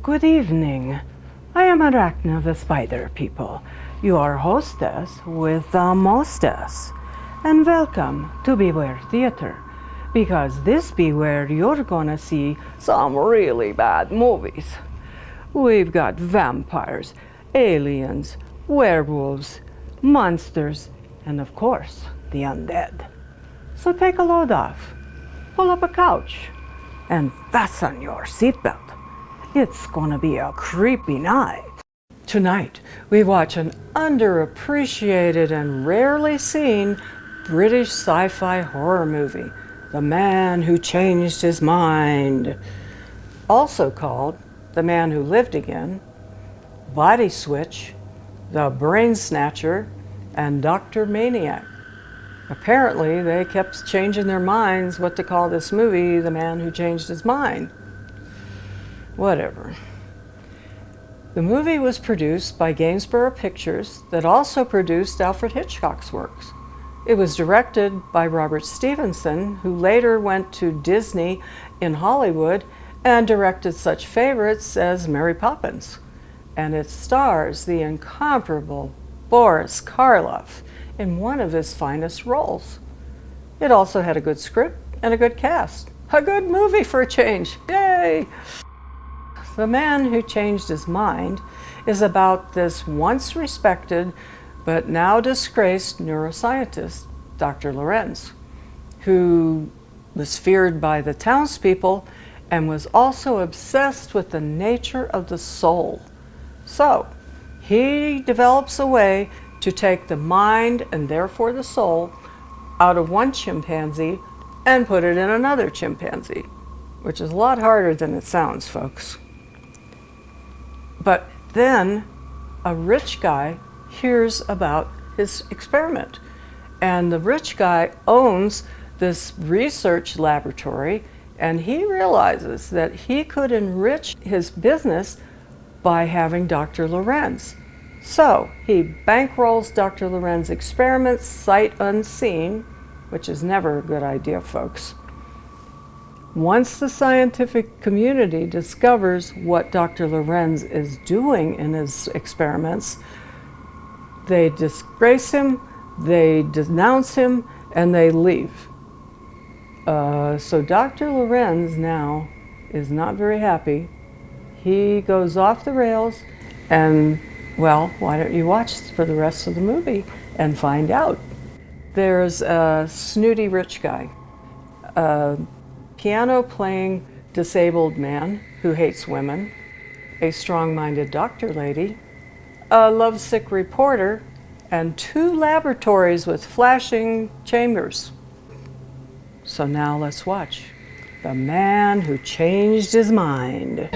Good evening. I am Arachna, the spider people, your hostess with the mostess. And welcome to Beware Theater, because this Beware you're gonna see some really bad movies. We've got vampires, aliens, werewolves, monsters, and of course, the undead. So take a load off, pull up a couch, and fasten your seatbelt. It's gonna be a creepy night. Tonight, we watch an underappreciated and rarely seen British sci-fi horror movie, The Man Who Changed His Mind. Also called The Man Who Lived Again, Body Switch, The Brain Snatcher, and Dr. Maniac. Apparently, they kept changing their minds what to call this movie, The Man Who Changed His Mind. Whatever. The movie was produced by Gainsborough Pictures that also produced Alfred Hitchcock's works. It was directed by Robert Stevenson, who later went to Disney in Hollywood and directed such favorites as Mary Poppins. And it stars the incomparable Boris Karloff in one of his finest roles. It also had a good script and a good cast. A good movie for a change. Yay! The Man Who Changed His Mind is about this once respected but now disgraced neuroscientist, Dr. Laurience, who was feared by the townspeople and was also obsessed with the nature of the soul. So, he develops a way to take the mind and therefore the soul out of one chimpanzee and put it in another chimpanzee, which is a lot harder than it sounds, folks. But then a rich guy hears about his experiment, and the rich guy owns this research laboratory, and he realizes that he could enrich his business by having Dr. Laurience. So he bankrolls Dr. Laurience's experiments sight unseen, which is never a good idea, folks. Once the scientific community discovers what Dr. Laurience is doing in his experiments, they disgrace him, they denounce him, and they leave. So Dr. Laurience now is not very happy. He goes off the rails, and well, why don't you watch for the rest of the movie and find out. There's a snooty rich guy, a piano-playing disabled man who hates women, a strong-minded doctor lady, a lovesick reporter, and 2 laboratories with flashing chambers. So now let's watch The Man Who Changed His Mind.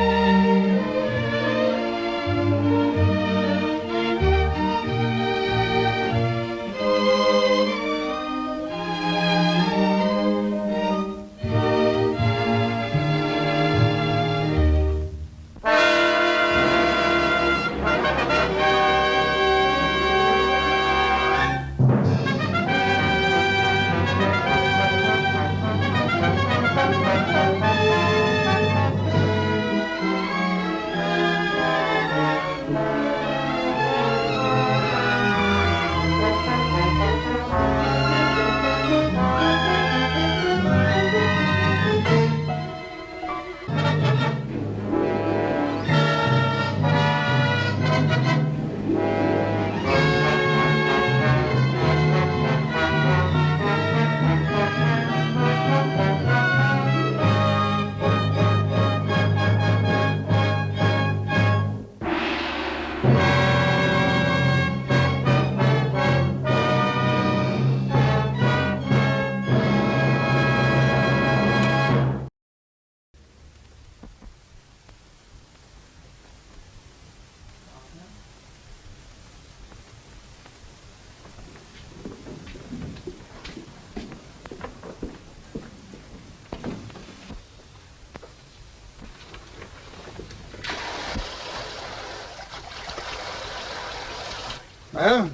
Well,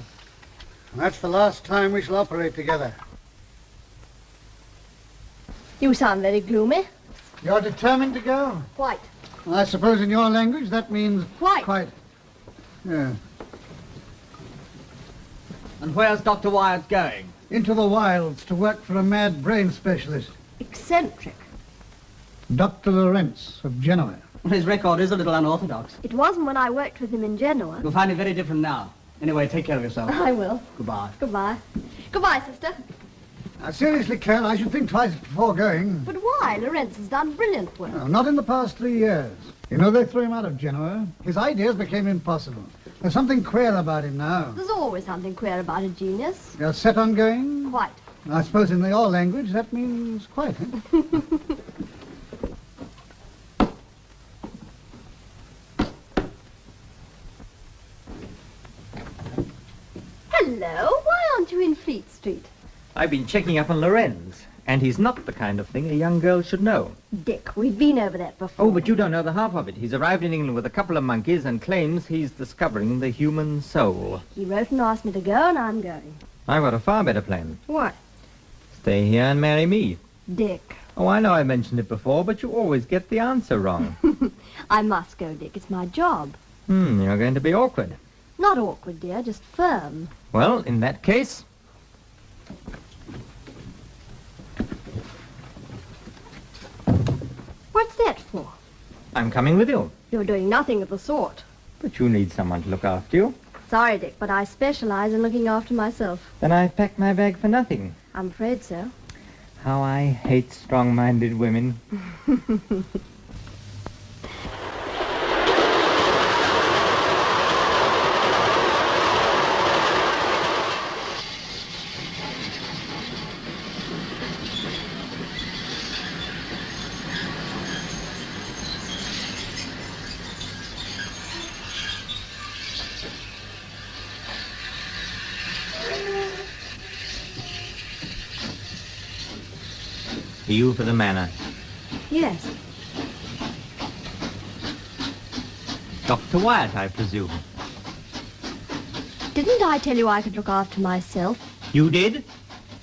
that's the last time we shall operate together. You sound very gloomy. You're determined to go? Quite. I suppose in your language that means... Quite. Quite. Yeah. And where's Dr. Wyatt going? Into the wilds to work for a mad brain specialist. Eccentric. Dr. Laurience of Genoa. His record is a little unorthodox. It wasn't when I worked with him in Genoa. You'll find it very different now. Anyway, take care of yourself. I will. Goodbye. Goodbye. Goodbye, sister. Seriously, Kel, I should think twice before going. But why? Laurience has done brilliant work. No, not in the past 3 years. You know, they threw him out of Genoa. His ideas became impossible. There's something queer about him now. There's always something queer about a genius. You're set on going? Quite. I suppose in your language that means quite, eh? Hello, why aren't you in Fleet Street? I've been checking up on Laurience, and he's not the kind of thing a young girl should know. Dick, we've been over that before. Oh, but you don't know the half of it. He's arrived in England with a couple of monkeys and claims he's discovering the human soul. He wrote and asked me to go, and I'm going. I've got a far better plan. What? Stay here and marry me. Dick. Oh, I know I mentioned it before, but you always get the answer wrong. I must go, Dick. It's my job. You're going to be awkward. Not awkward, dear, just firm. Well, in that case... What's that for? I'm coming with you. You're doing nothing of the sort. But you need someone to look after you. Sorry, Dick, but I specialize in looking after myself. Then I've packed my bag for nothing. I'm afraid so. How I hate strong-minded women. You for the manor. Yes. Dr. Wyatt, I presume. Didn't I tell you I could look after myself? You did?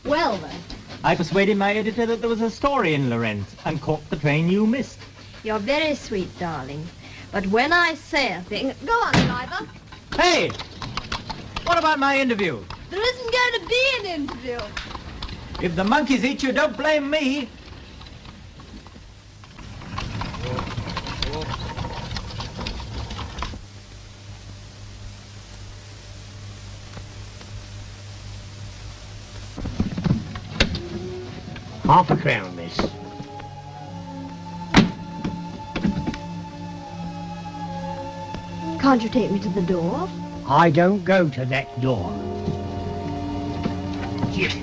Well, then. I persuaded my editor that there was a story in Laurience and caught the train you missed. You're very sweet, darling. But when I say a thing... Go on, driver. Hey! What about my interview? There isn't going to be an interview. If the monkeys eat you, don't blame me. Half a crown, miss. Can't you take me to the door? I don't go to that door. Yes.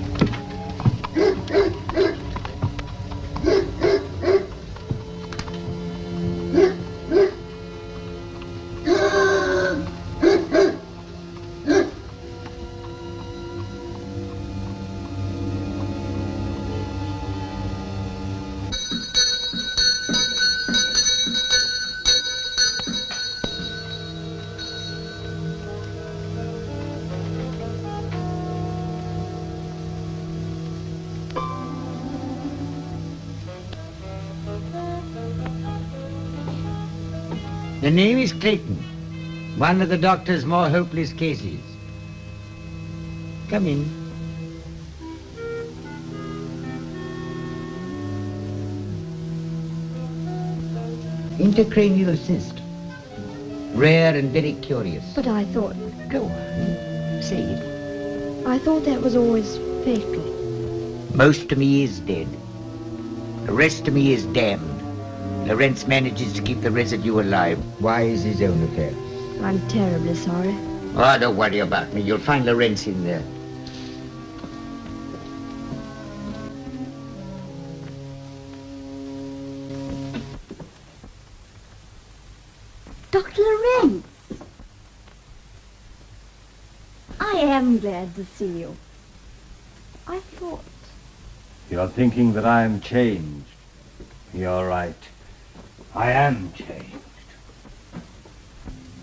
The name is Clayton, one of the doctor's more hopeless cases. Come in. Intracranial cyst. Rare and very curious. But I thought... Go on, say it. I thought that was always fatal. Most of me is dead. The rest of me is damned. Laurience manages to keep the residue alive. Why is his own affair? I'm terribly sorry. Oh, don't worry about me. You'll find Laurience in there. Dr. Laurience! I am glad to see you. I thought... You're thinking that I am changed. You're right. I am changed.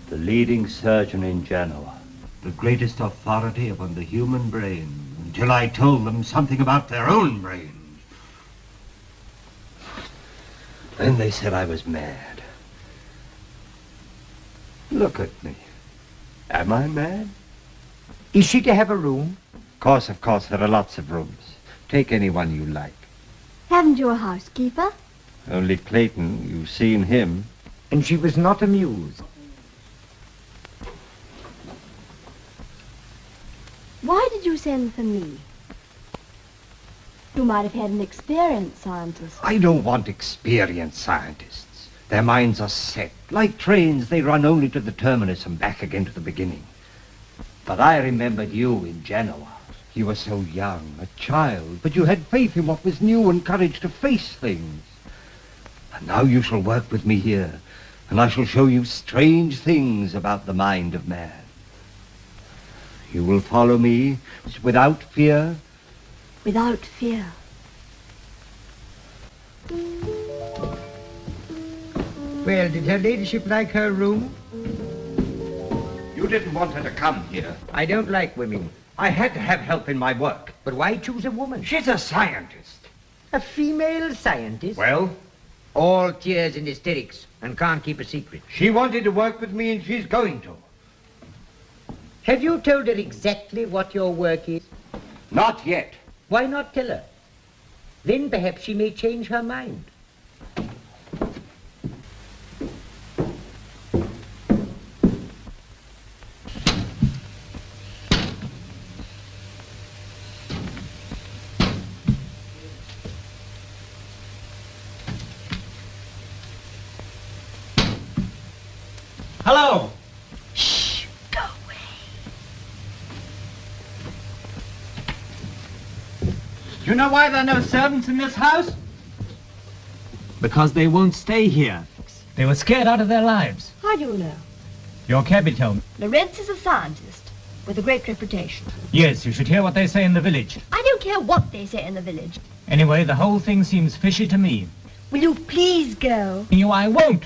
The leading surgeon in Genoa, the greatest authority upon the human brain, until I told them something about their own brains. Then they said I was mad. Look at me. Am I mad? Is she to have a room? Of course, there are lots of rooms. Take any one you like. Haven't you a housekeeper? Only Clayton, you've seen him. And she was not amused. Why did you send for me? You might have had an experienced scientist. I don't want experienced scientists. Their minds are set. Like trains, they run only to the terminus and back again to the beginning. But I remembered you in Genoa. You were so young, a child, but you had faith in what was new and courage to face things. And now you shall work with me here, and I shall show you strange things about the mind of man. You will follow me without fear. Without fear. Well, did her ladyship like her room? You didn't want her to come here. I don't like women. I had to have help in my work. But why choose a woman? She's a scientist. A female scientist? Well, All tears and hysterics, and can't keep a secret. she wanted to work with me and she's going to. Have you told her exactly what your work is? Not yet. Why not tell her? Then perhaps she may change her mind. Hello! Shh, go away. Do you know why there are no servants in this house? Because they won't stay here. They were scared out of their lives. How do you know? Your cabby told me. Laurience is a scientist with a great reputation. Yes, you should hear what they say in the village. I don't care what they say in the village. Anyway, the whole thing seems fishy to me. Will you please go? You, I won't.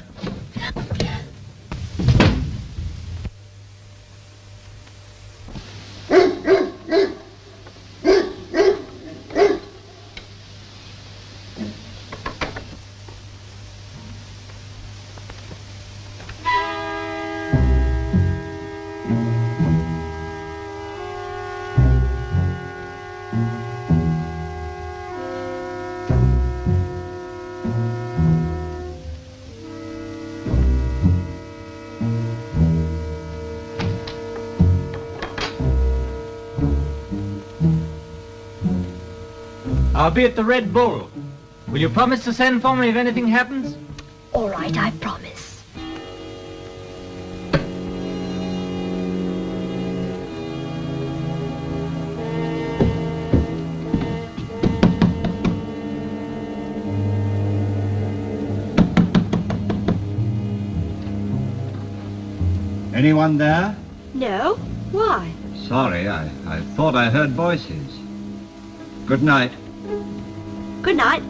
I'll be at the Red Bull. Will you promise to send for me if anything happens? All right, I promise. Anyone there? No? Why? Sorry, I thought I heard voices. Good night. Good night.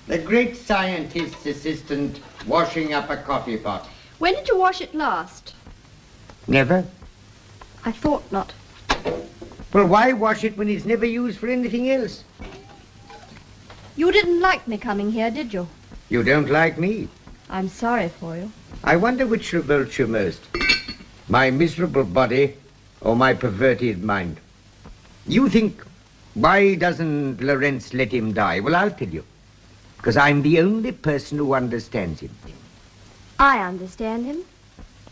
The great scientist's assistant washing up a coffee pot. When did you wash it last? Never? I thought not. Well, why wash it when it's never used for anything else? You didn't like me coming here, did you? You don't like me. I'm sorry for you. I wonder which revolts you most. My miserable body or my perverted mind. You think, why doesn't Laurience let him die? Well, I'll tell you. Because I'm the only person who understands him. I understand him.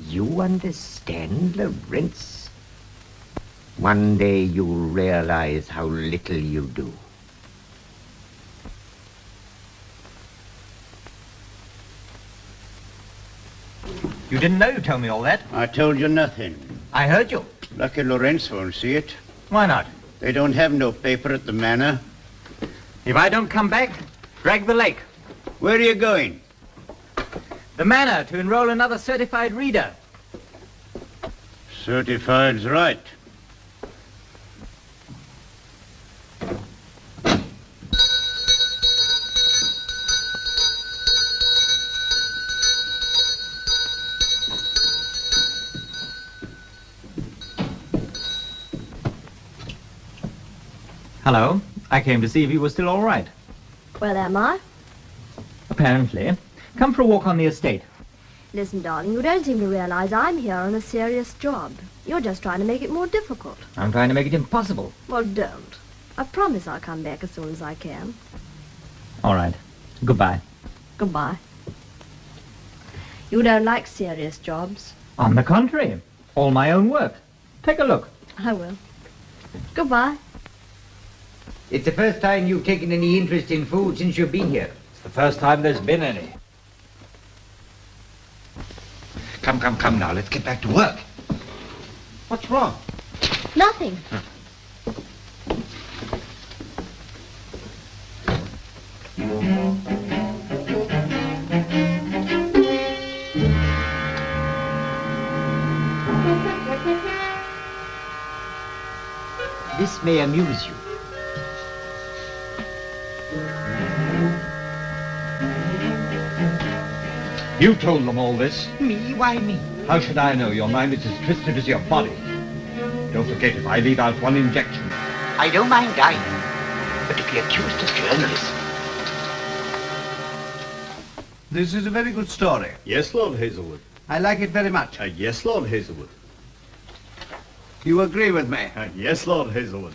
You understand Laurience? One day you'll realize how little you do. You didn't know you told me all that. I told you nothing. I heard you. Lucky Laurience won't see it. Why not? They don't have no paper at the manor. If I don't come back, drag the lake. Where are you going? The manor to enroll another certified reader. Certified's right. Hello. I came to see if you were still all right. Well, am I? Apparently. Come for a walk on the estate. Listen, darling, you don't seem to realize I'm here on a serious job. You're just trying to make it more difficult. I'm trying to make it impossible. Well, don't. I promise I'll come back as soon as I can. All right. Goodbye. Goodbye. You don't like serious jobs. On the contrary. All my own work. Take a look. I will. Goodbye. It's the first time you've taken any interest in food since you've been here. It's the first time there's been any. Come now, let's get back to work. What's wrong? Nothing. This may amuse you. You told them all this. Me? Why me? How should I know? Your mind is as twisted as your body. Don't forget, if I leave out one injection. I don't mind dying, but to be accused as journalist. This is a very good story. Yes, Lord Hazelwood. I like it very much. Yes, Lord Hazelwood. You agree with me? Yes, Lord Hazelwood.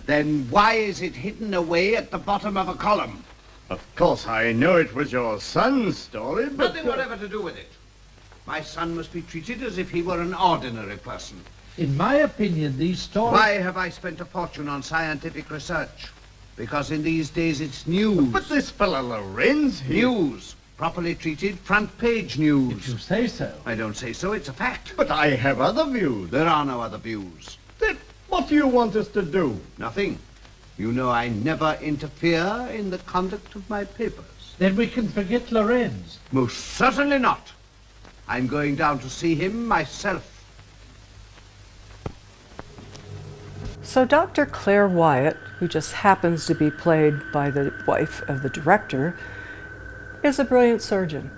Then why is it hidden away at the bottom of a column? Of course, I know it was your son's story, but... Nothing whatever to do with it. My son must be treated as if he were an ordinary person. In my opinion, these stories... Why have I spent a fortune on scientific research? Because in these days it's news. But this fellow Laurience, News. Properly treated, front page news. If you say so. I don't say so, it's a fact. But I have other views. There are no other views. Then what do you want us to do? Nothing. You know I never interfere in the conduct of my papers. Then we can forget Laurience. Most certainly not. I'm going down to see him myself. So Dr. Claire Wyatt, who just happens to be played by the wife of the director, is a brilliant surgeon.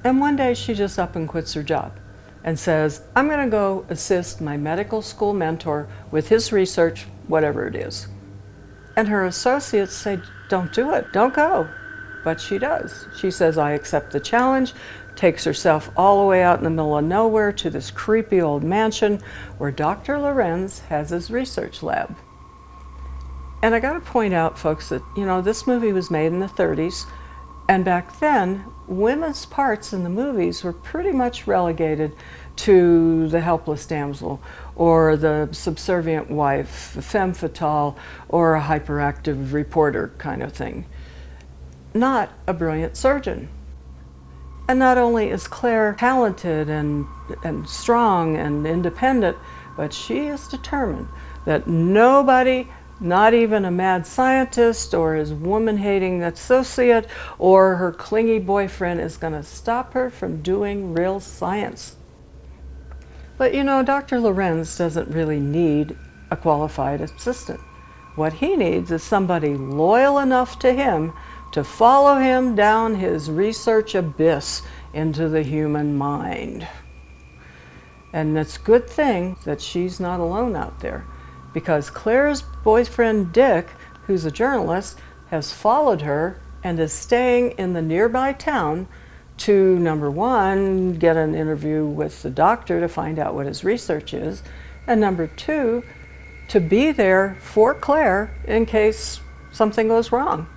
And one day she just up and quits her job and says, I'm going to go assist my medical school mentor with his research, whatever it is. And her associates say, don't do it, don't go. But she does. She says, I accept the challenge, takes herself all the way out in the middle of nowhere to this creepy old mansion where Dr. Laurience has his research lab. And I got to point out, folks, that, you know, this movie was made in the 30s, and back then, women's parts in the movies were pretty much relegated to the helpless damsel, or the subservient wife, a femme fatale, or a hyperactive reporter kind of thing. Not a brilliant surgeon. And not only is Claire talented and strong and independent, but she is determined that nobody, not even a mad scientist or his woman-hating associate or her clingy boyfriend, is going to stop her from doing real science. But you know, Dr. Laurience doesn't really need a qualified assistant. What he needs is somebody loyal enough to him to follow him down his research abyss into the human mind. And it's a good thing that she's not alone out there, because Claire's boyfriend Dick, who's a journalist, has followed her and is staying in the nearby town to, number one, get an interview with the doctor to find out what his research is, and number two, to be there for Claire in case something goes wrong.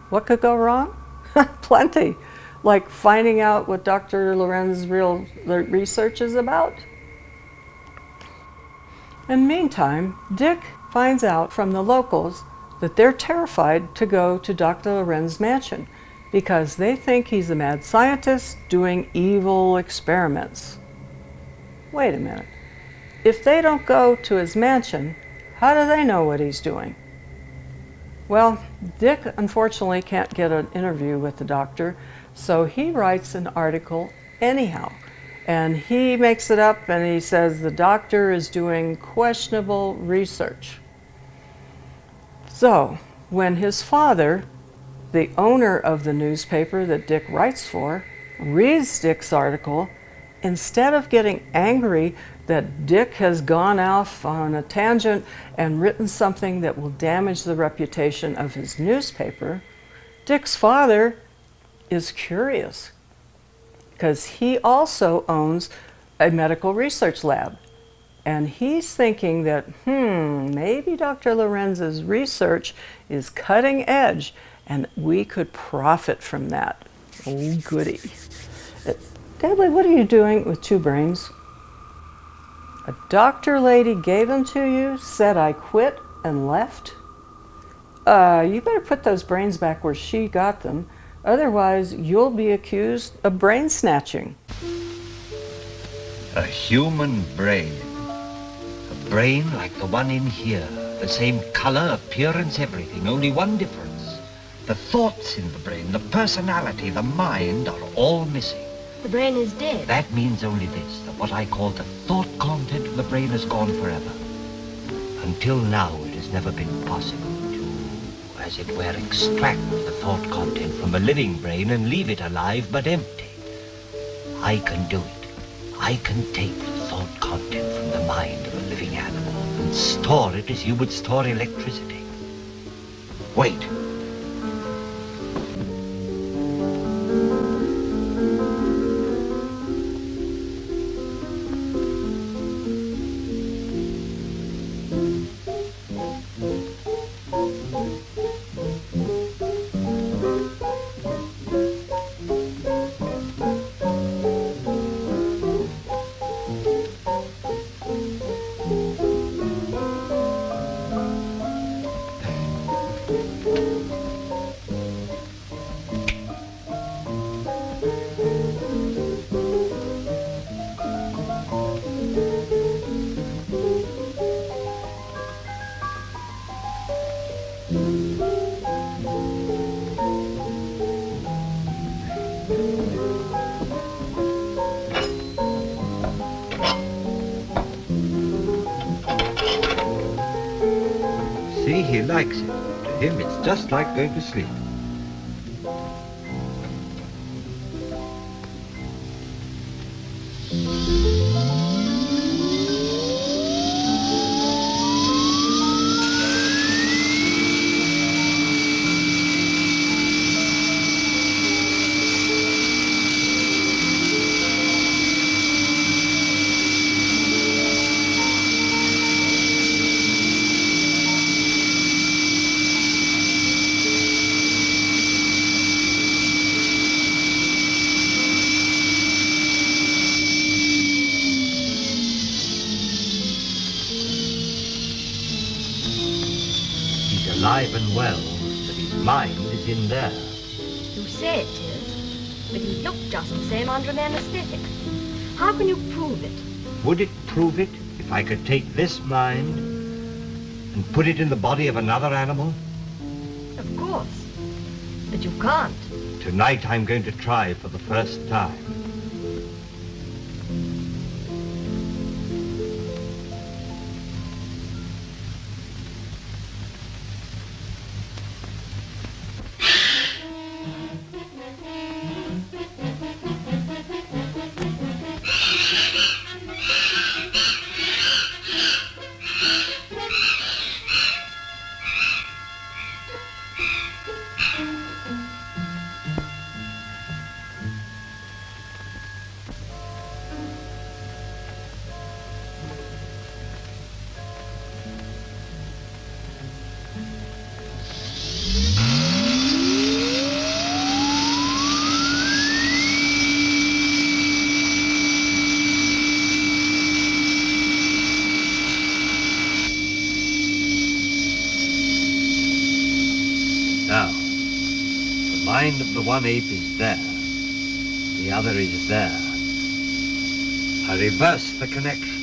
What could go wrong? Plenty. Like finding out what Dr. Laurience's real research is about. In the meantime, Dick finds out from the locals that they're terrified to go to Dr. Laurience's mansion because they think he's a mad scientist doing evil experiments. Wait a minute. If they don't go to his mansion, how do they know what he's doing? Well, Dick unfortunately can't get an interview with the doctor, so he writes an article anyhow. And he makes it up and he says the doctor is doing questionable research. So, when his father, the owner of the newspaper that Dick writes for, reads Dick's article, instead of getting angry that Dick has gone off on a tangent and written something that will damage the reputation of his newspaper, Dick's father is curious because he also owns a medical research lab. And he's thinking that, maybe Dr. Laurenz's research is cutting edge and we could profit from that. Oh, goody. Deadly, what are you doing with two brains? A doctor lady gave them to you, said I quit and left? You better put those brains back where she got them. Otherwise, you'll be accused of brain snatching. A human brain. A brain like the one in here. The same color, appearance, everything. Only one difference. The thoughts in the brain, the personality, the mind are all missing. The brain is dead. That means only this, that what I call the thought content of the brain has gone forever. Until now, it has never been possible to, as it were, extract the thought content from a living brain and leave it alive but empty. I can do it. I can take the thought content from the mind of a living animal and store it as you would store electricity. Wait. See, he likes it. To him, it's just like going to sleep. Alive and well, but his mind is in there. You say it is, but he looked just the same under an anesthetic. How can you prove it? Would it prove it if I could take this mind and put it in the body of another animal? Of course, but you can't. Tonight I'm going to try for the first time. Now, the mind of the one ape is there. The other is there. I reverse the connection.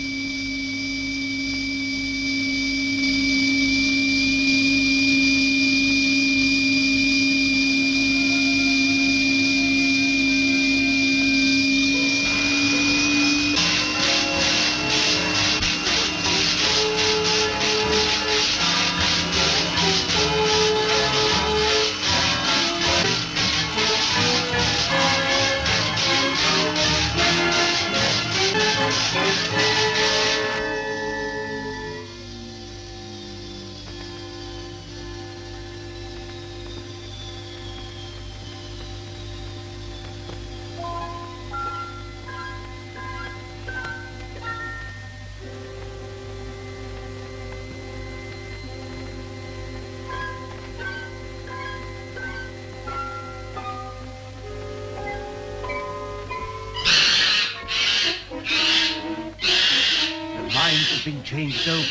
has been changed over.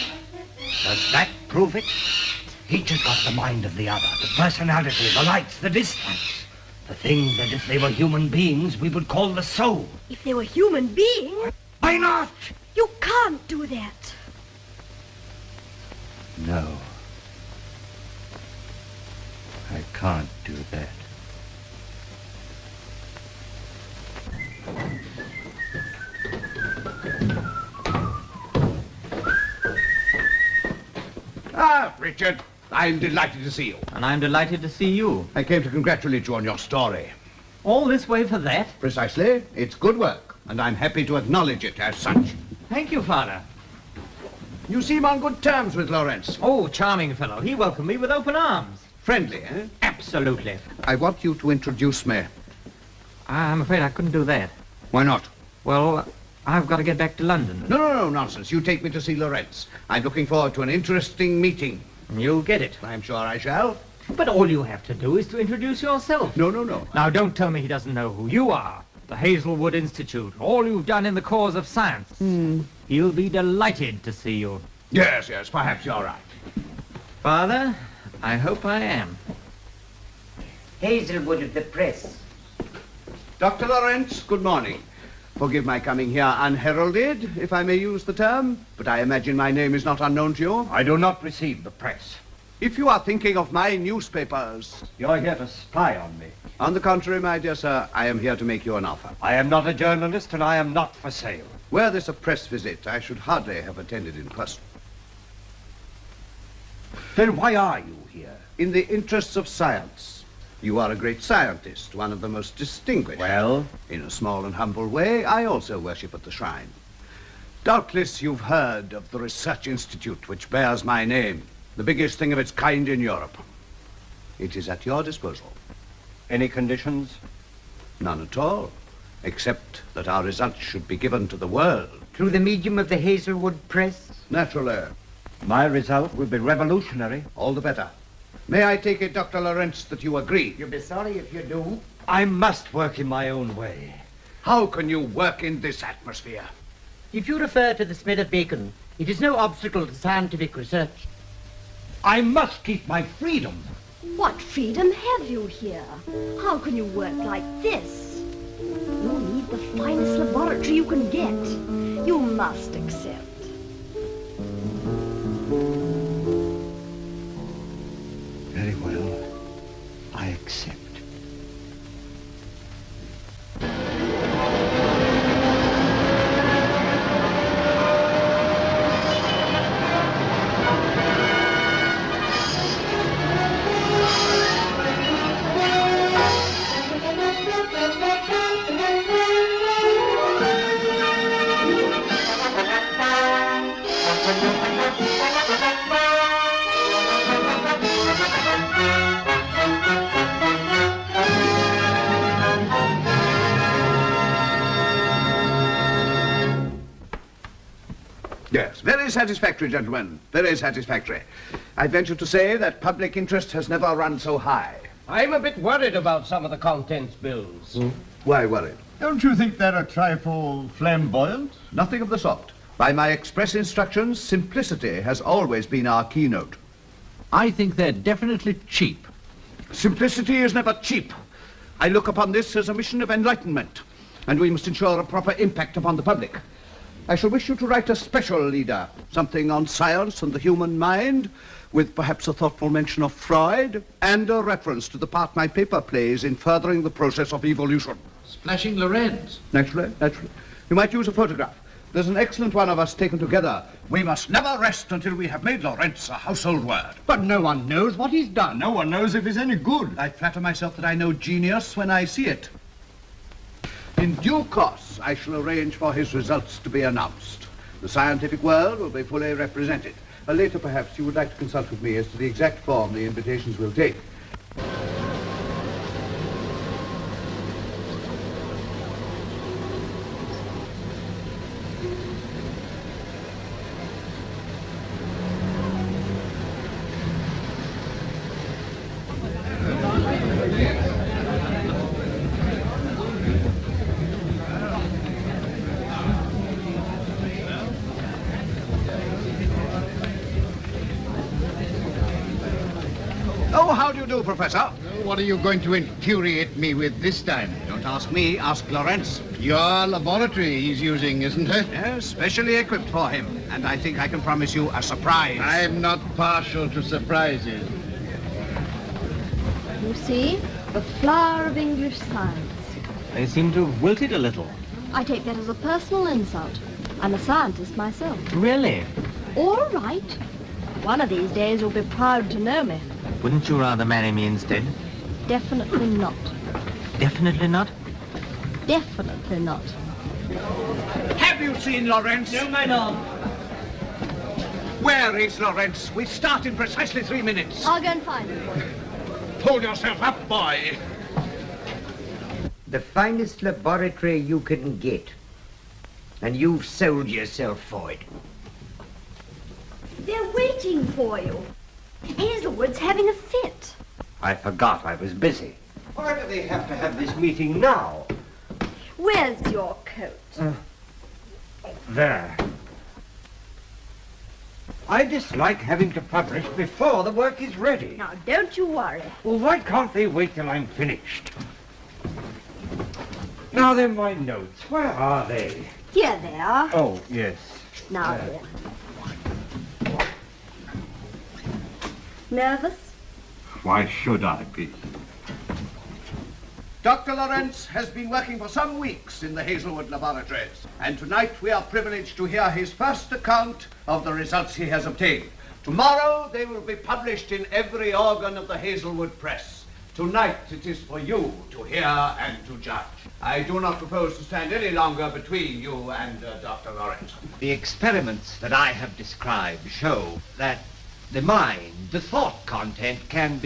Does that prove it? Each has got the mind of the other, the personality, the likes, the dislikes. The thing that if they were human beings, we would call the soul. If they were human beings... Why not? You can't do that. No. I can't do that. Ah, Richard, I'm delighted to see you. And I'm delighted to see you. I came to congratulate you on your story. All this way for that? Precisely. It's good work, and I'm happy to acknowledge it as such. Thank you, Father. You seem on good terms with Laurience. Oh, charming fellow. He welcomed me with open arms. Friendly, eh? Absolutely. I want you to introduce me. I'm afraid I couldn't do that. Why not? Well, I've got to get back to London. No, nonsense. You take me to see Laurience. I'm looking forward to an interesting meeting. You'll get it. I'm sure I shall. But all you have to do is to introduce yourself. No. Now, don't tell me he doesn't know who you are. The Hazelwood Institute. All you've done in the cause of science. He'll be delighted to see you. Yes, perhaps you're right. Father, I hope I am. Hazelwood of the press. Dr. Laurience, good morning. Forgive my coming here unheralded, if I may use the term, but I imagine my name is not unknown to you. I do not receive the press. If you are thinking of my newspapers... You're here to spy on me. On the contrary, my dear sir, I am here to make you an offer. I am not a journalist, and I am not for sale. Were this a press visit, I should hardly have attended in person. Then why are you here? In the interests of science. You are a great scientist, one of the most distinguished. Well? In a small and humble way, I also worship at the shrine. Doubtless you've heard of the Research Institute, which bears my name, the biggest thing of its kind in Europe. It is at your disposal. Any conditions? None at all, except that our results should be given to the world. Through the medium of the Hazelwood press? Naturally. My result will be revolutionary. All the better. May I take it, Dr. Laurience, that you agree? You'll be sorry if you do. I must work in my own way. How can you work in this atmosphere? If you refer to the smell of bacon, it is no obstacle to scientific research. I must keep my freedom. What freedom have you here? How can you work like this? You need the finest laboratory you can get. You must accept. Very well. I accept. Yes, very satisfactory, gentlemen. Very satisfactory. I venture to say that public interest has never run so high. I'm a bit worried about some of the contents bills. Why worried? Don't you think they're a trifle flamboyant? Nothing of the sort. By my express instructions, simplicity has always been our keynote. I think they're definitely cheap. Simplicity is never cheap. I look upon this as a mission of enlightenment, and we must ensure a proper impact upon the public. I shall wish you to write a special leader, something on science and the human mind, with perhaps a thoughtful mention of Freud, and a reference to the part my paper plays in furthering the process of evolution. Splashing Laurience. Naturally. You might use a photograph. There's an excellent one of us taken together. We must never rest until we have made Laurience a household word. But no one knows what he's done. No one knows if he's any good. I flatter myself that I know genius when I see it. In due course, I shall arrange for his results to be announced. The scientific world will be fully represented. Later, perhaps, you would like to consult with me as to the exact form the invitations will take. Oh, how do you do, Professor? Well, what are you going to infuriate me with this time? Don't ask me, ask Laurience. Your laboratory he's using, isn't it? Yes, specially equipped for him. And I think I can promise you a surprise. I'm not partial to surprises. You see, the flower of English science. They seem to have wilted a little. I take that as a personal insult. I'm a scientist myself. Really? All right. One of these days you'll be proud to know me. Wouldn't you rather marry me instead? Definitely not. Definitely not? Definitely not. Have you seen Laurience? No, my lord. Where is Laurience? We start in precisely 3 minutes. I'll go and find him. Pull yourself up, boy. The finest laboratory you can get. And you've sold yourself for it. They're waiting for you. Hazelwood's having a fit. I forgot I was busy. Why do they have to have this meeting now? Where's your coat? There. I dislike having to publish before the work is ready. Now, don't you worry. Well, why can't they wait till I'm finished? Now then, my notes. Where are they? Here they are. Oh, yes. Now then. Nervous? Why should I be? Dr. Laurience has been working for some weeks in the Hazelwood laboratories, and tonight we are privileged to hear his first account of the results he has obtained. Tomorrow they will be published in every organ of the Hazelwood press. Tonight it is for you to hear and to judge. I do not propose to stand any longer between you and Dr. Laurience. The experiments that I have described show that the mind, the thought content, can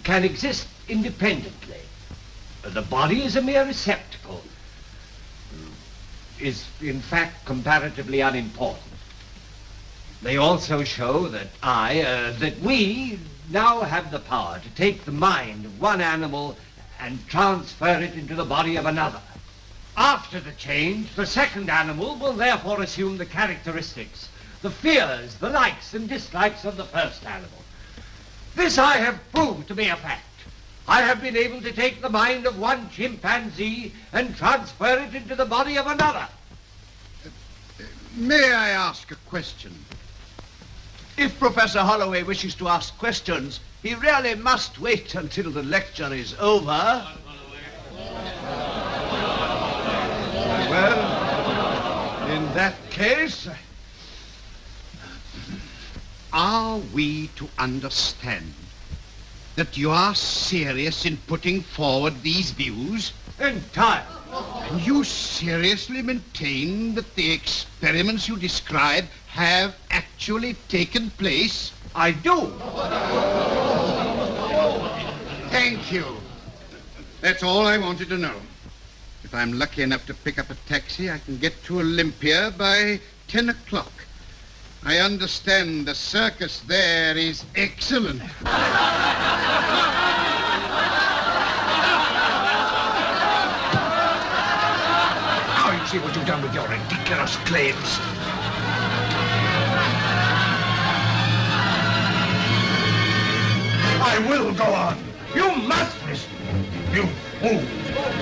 exist independently. The body is a mere receptacle, is in fact comparatively unimportant. They also show that that we now have the power to take the mind of one animal and transfer it into the body of another. After the change, the second animal will therefore assume the characteristics, the fears, the likes and dislikes of the first animal. This I have proved to be a fact. I have been able to take the mind of one chimpanzee and transfer it into the body of another. May I ask a question? If Professor Holloway wishes to ask questions, he really must wait until the lecture is over. Well, in that case... Are we to understand that you are serious in putting forward these views? Entirely. And you seriously maintain that the experiments you describe have actually taken place? I do. Thank you. That's all I wanted to know. If I'm lucky enough to pick up a taxi, I can get to Olympia by 10 o'clock. I understand the circus there is excellent. Now you see what you've done with your ridiculous claims. I will go on. You must listen. You fool.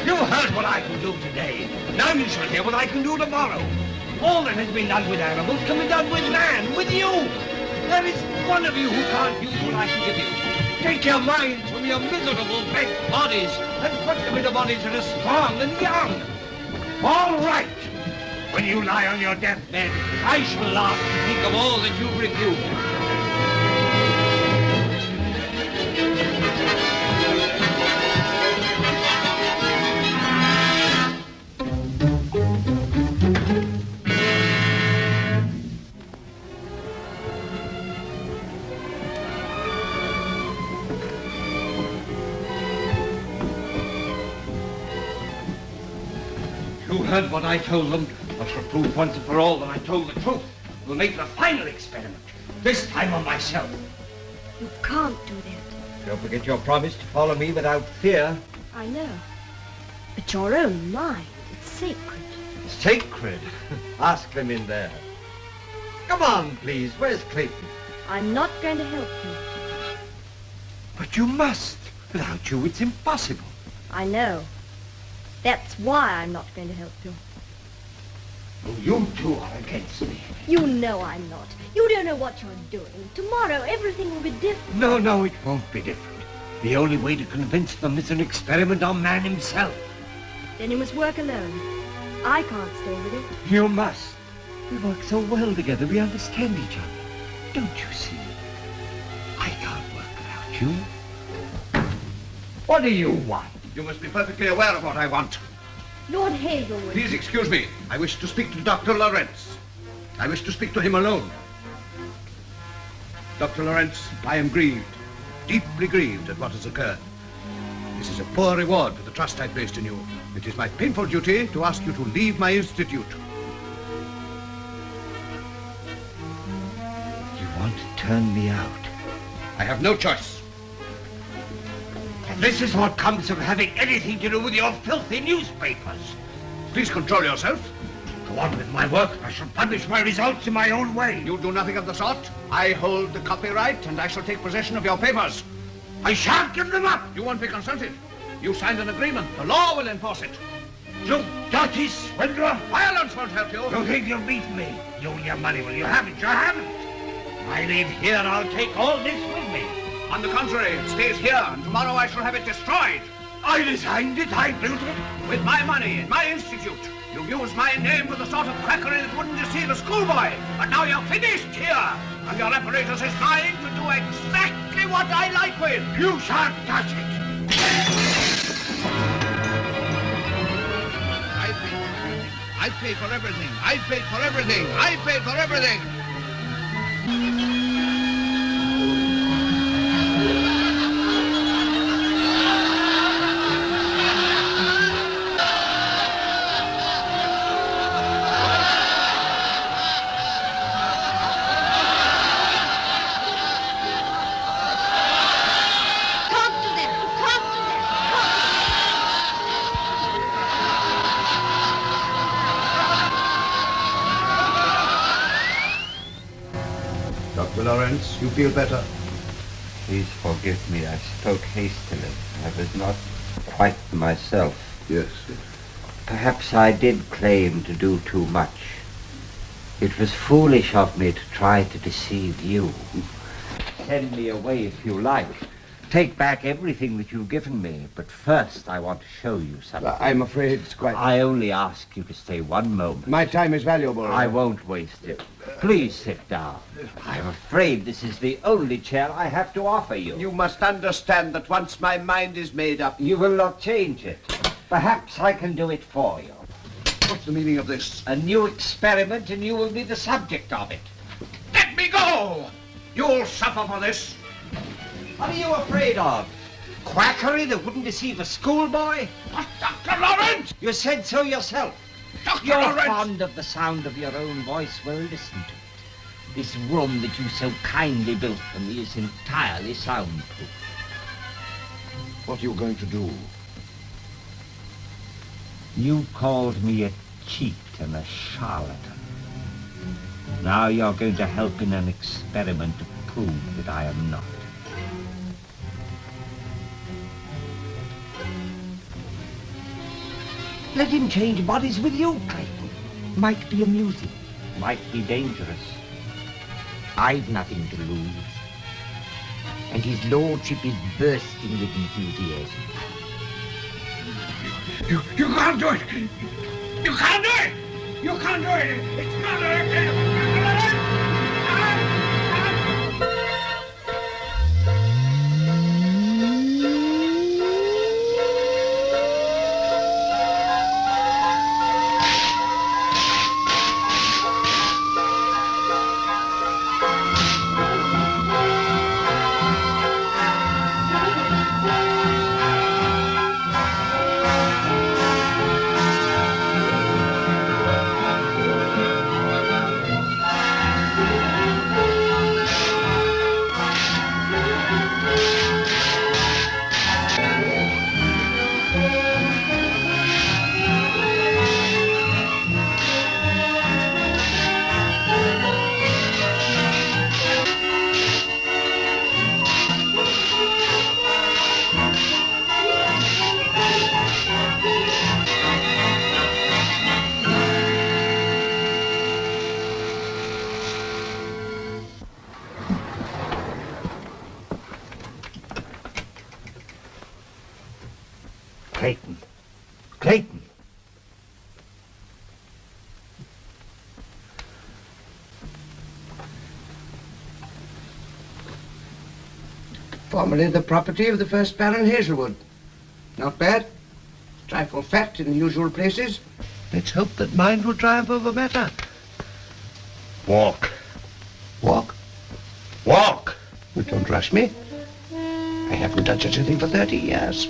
You heard what I can do today. Now you shall hear what I can do tomorrow. All that has been done with animals can be done with man, with you. There is one of you who can't use what I can give you. Take your minds from your miserable bent bodies and put them into bodies that are strong and young. All right. When you lie on your deathbed, I shall laugh and think of all that you've refused. You heard what I told them. I shall prove once and for all that I told the truth. We'll make the final experiment. This time on myself. You can't do that. Don't forget your promise to follow me without fear. I know. But your own mind, it's sacred. Sacred? Ask them in there. Come on, please. Where's Clayton? I'm not going to help you. But you must. Without you, it's impossible. I know. That's why I'm not going to help you. Oh, you two are against me. You know I'm not. You don't know what you're doing. Tomorrow, everything will be different. No, it won't be different. The only way to convince them is an experiment on man himself. Then you must work alone. I can't stay with you. You must. We work so well together, we understand each other. Don't you see? I can't work without you. What do you want? You must be perfectly aware of what I want. Lord Hazelwood. Please excuse me. I wish to speak to Dr. Laurience. I wish to speak to him alone. Dr. Laurience, I am grieved, deeply grieved at what has occurred. This is a poor reward for the trust I placed in you. It is my painful duty to ask you to leave my institute. You want to turn me out? I have no choice. And this is what comes of having anything to do with your filthy newspapers. Please control yourself. Go on with my work. I shall publish my results in my own way. You'll do nothing of the sort. I hold the copyright, and I shall take possession of your papers. I shan't give them up. You won't be consulted. You signed an agreement. The law will enforce it. You dirty swindler. Violence won't help you. You think you'll beat me? You and your money, will you have it? You haven't. When I leave here, I'll take all this with me. On the contrary, it stays here, and tomorrow I shall have it destroyed. I designed it. I built it. With my money, in my institute. You've used my name for the sort of quackery that wouldn't deceive a schoolboy. But now you're finished here. And your apparatus is mine to do exactly what I like with. You shan't touch it. I pay for everything. I paid for everything. I paid for everything. Dr. Laurience, you feel better? Please forgive me. I spoke hastily. I was not quite myself. Yes. Perhaps I did claim to do too much. It was foolish of me to try to deceive you. Send me away if you like. Take back everything that you've given me. But first I want to show you something. I'm afraid it's quite... I only ask you to stay one moment. My time is valuable. I won't waste it. Please sit down. I'm afraid this is the only chair I have to offer you. You must understand that once my mind is made up... You will not change it. Perhaps I can do it for you. What's the meaning of this? A new experiment, and you will be the subject of it. Let me go! You'll suffer for this. What are you afraid of? Quackery that wouldn't deceive a schoolboy? What, Dr. Laurience? You said so yourself. Dr. You're Laurience! fond of the sound of your own voice. Well, listen to it. This room that you so kindly built for me is entirely soundproof. What are you going to do? You called me a cheat and a charlatan. Now you're going to help in an experiment to prove that I am not. Let him change bodies with you, Clayton. Might be amusing, might be dangerous. I've nothing to lose. And his lordship is bursting with enthusiasm. You can't do it! You can't do it! You can't do it! It's not... Clayton. Clayton. Formerly the property of the first Baron Hazelwood. Not bad. Trifle fat in the usual places. Let's hope that mind will triumph over matter. Walk. Walk? Walk! Well, don't rush me. I haven't done such a thing for 30 years.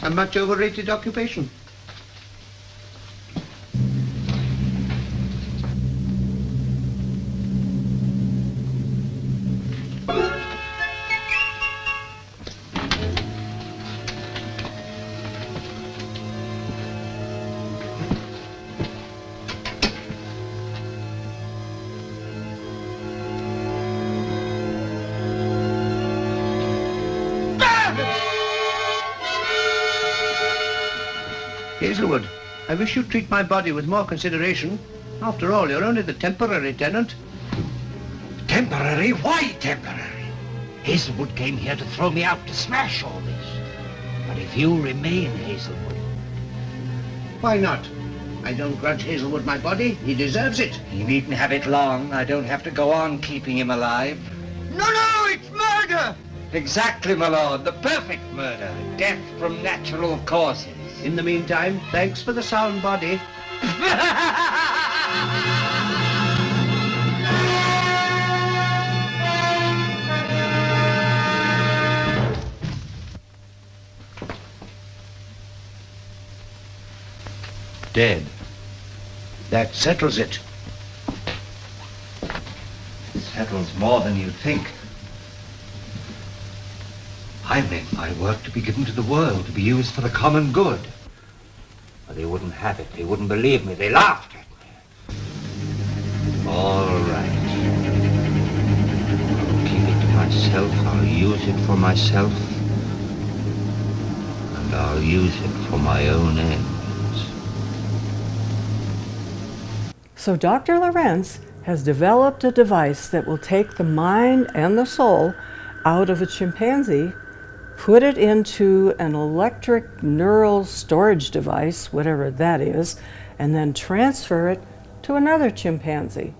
A much overrated occupation. Hazelwood, I wish you'd treat my body with more consideration. After all, you're only the temporary tenant. Temporary? Why temporary? Hazelwood came here to throw me out, to smash all this. But if you remain, Hazelwood... Why not? I don't grudge Hazelwood my body. He deserves it. He needn't have it long. I don't have to go on keeping him alive. No, it's murder! Exactly, my lord. The perfect murder. Death from natural causes. In the meantime, thanks for the sound body. Dead. That settles it. Settles more than you think. I meant my work to be given to the world, to be used for the common good. But they wouldn't have it. They wouldn't believe me. They laughed at me. All right. I'll keep it to myself. I'll use it for myself. And I'll use it for my own ends. So Dr. Laurience has developed a device that will take the mind and the soul out of a chimpanzee, put it into an electric neural storage device, whatever that is, and then transfer it to another chimpanzee.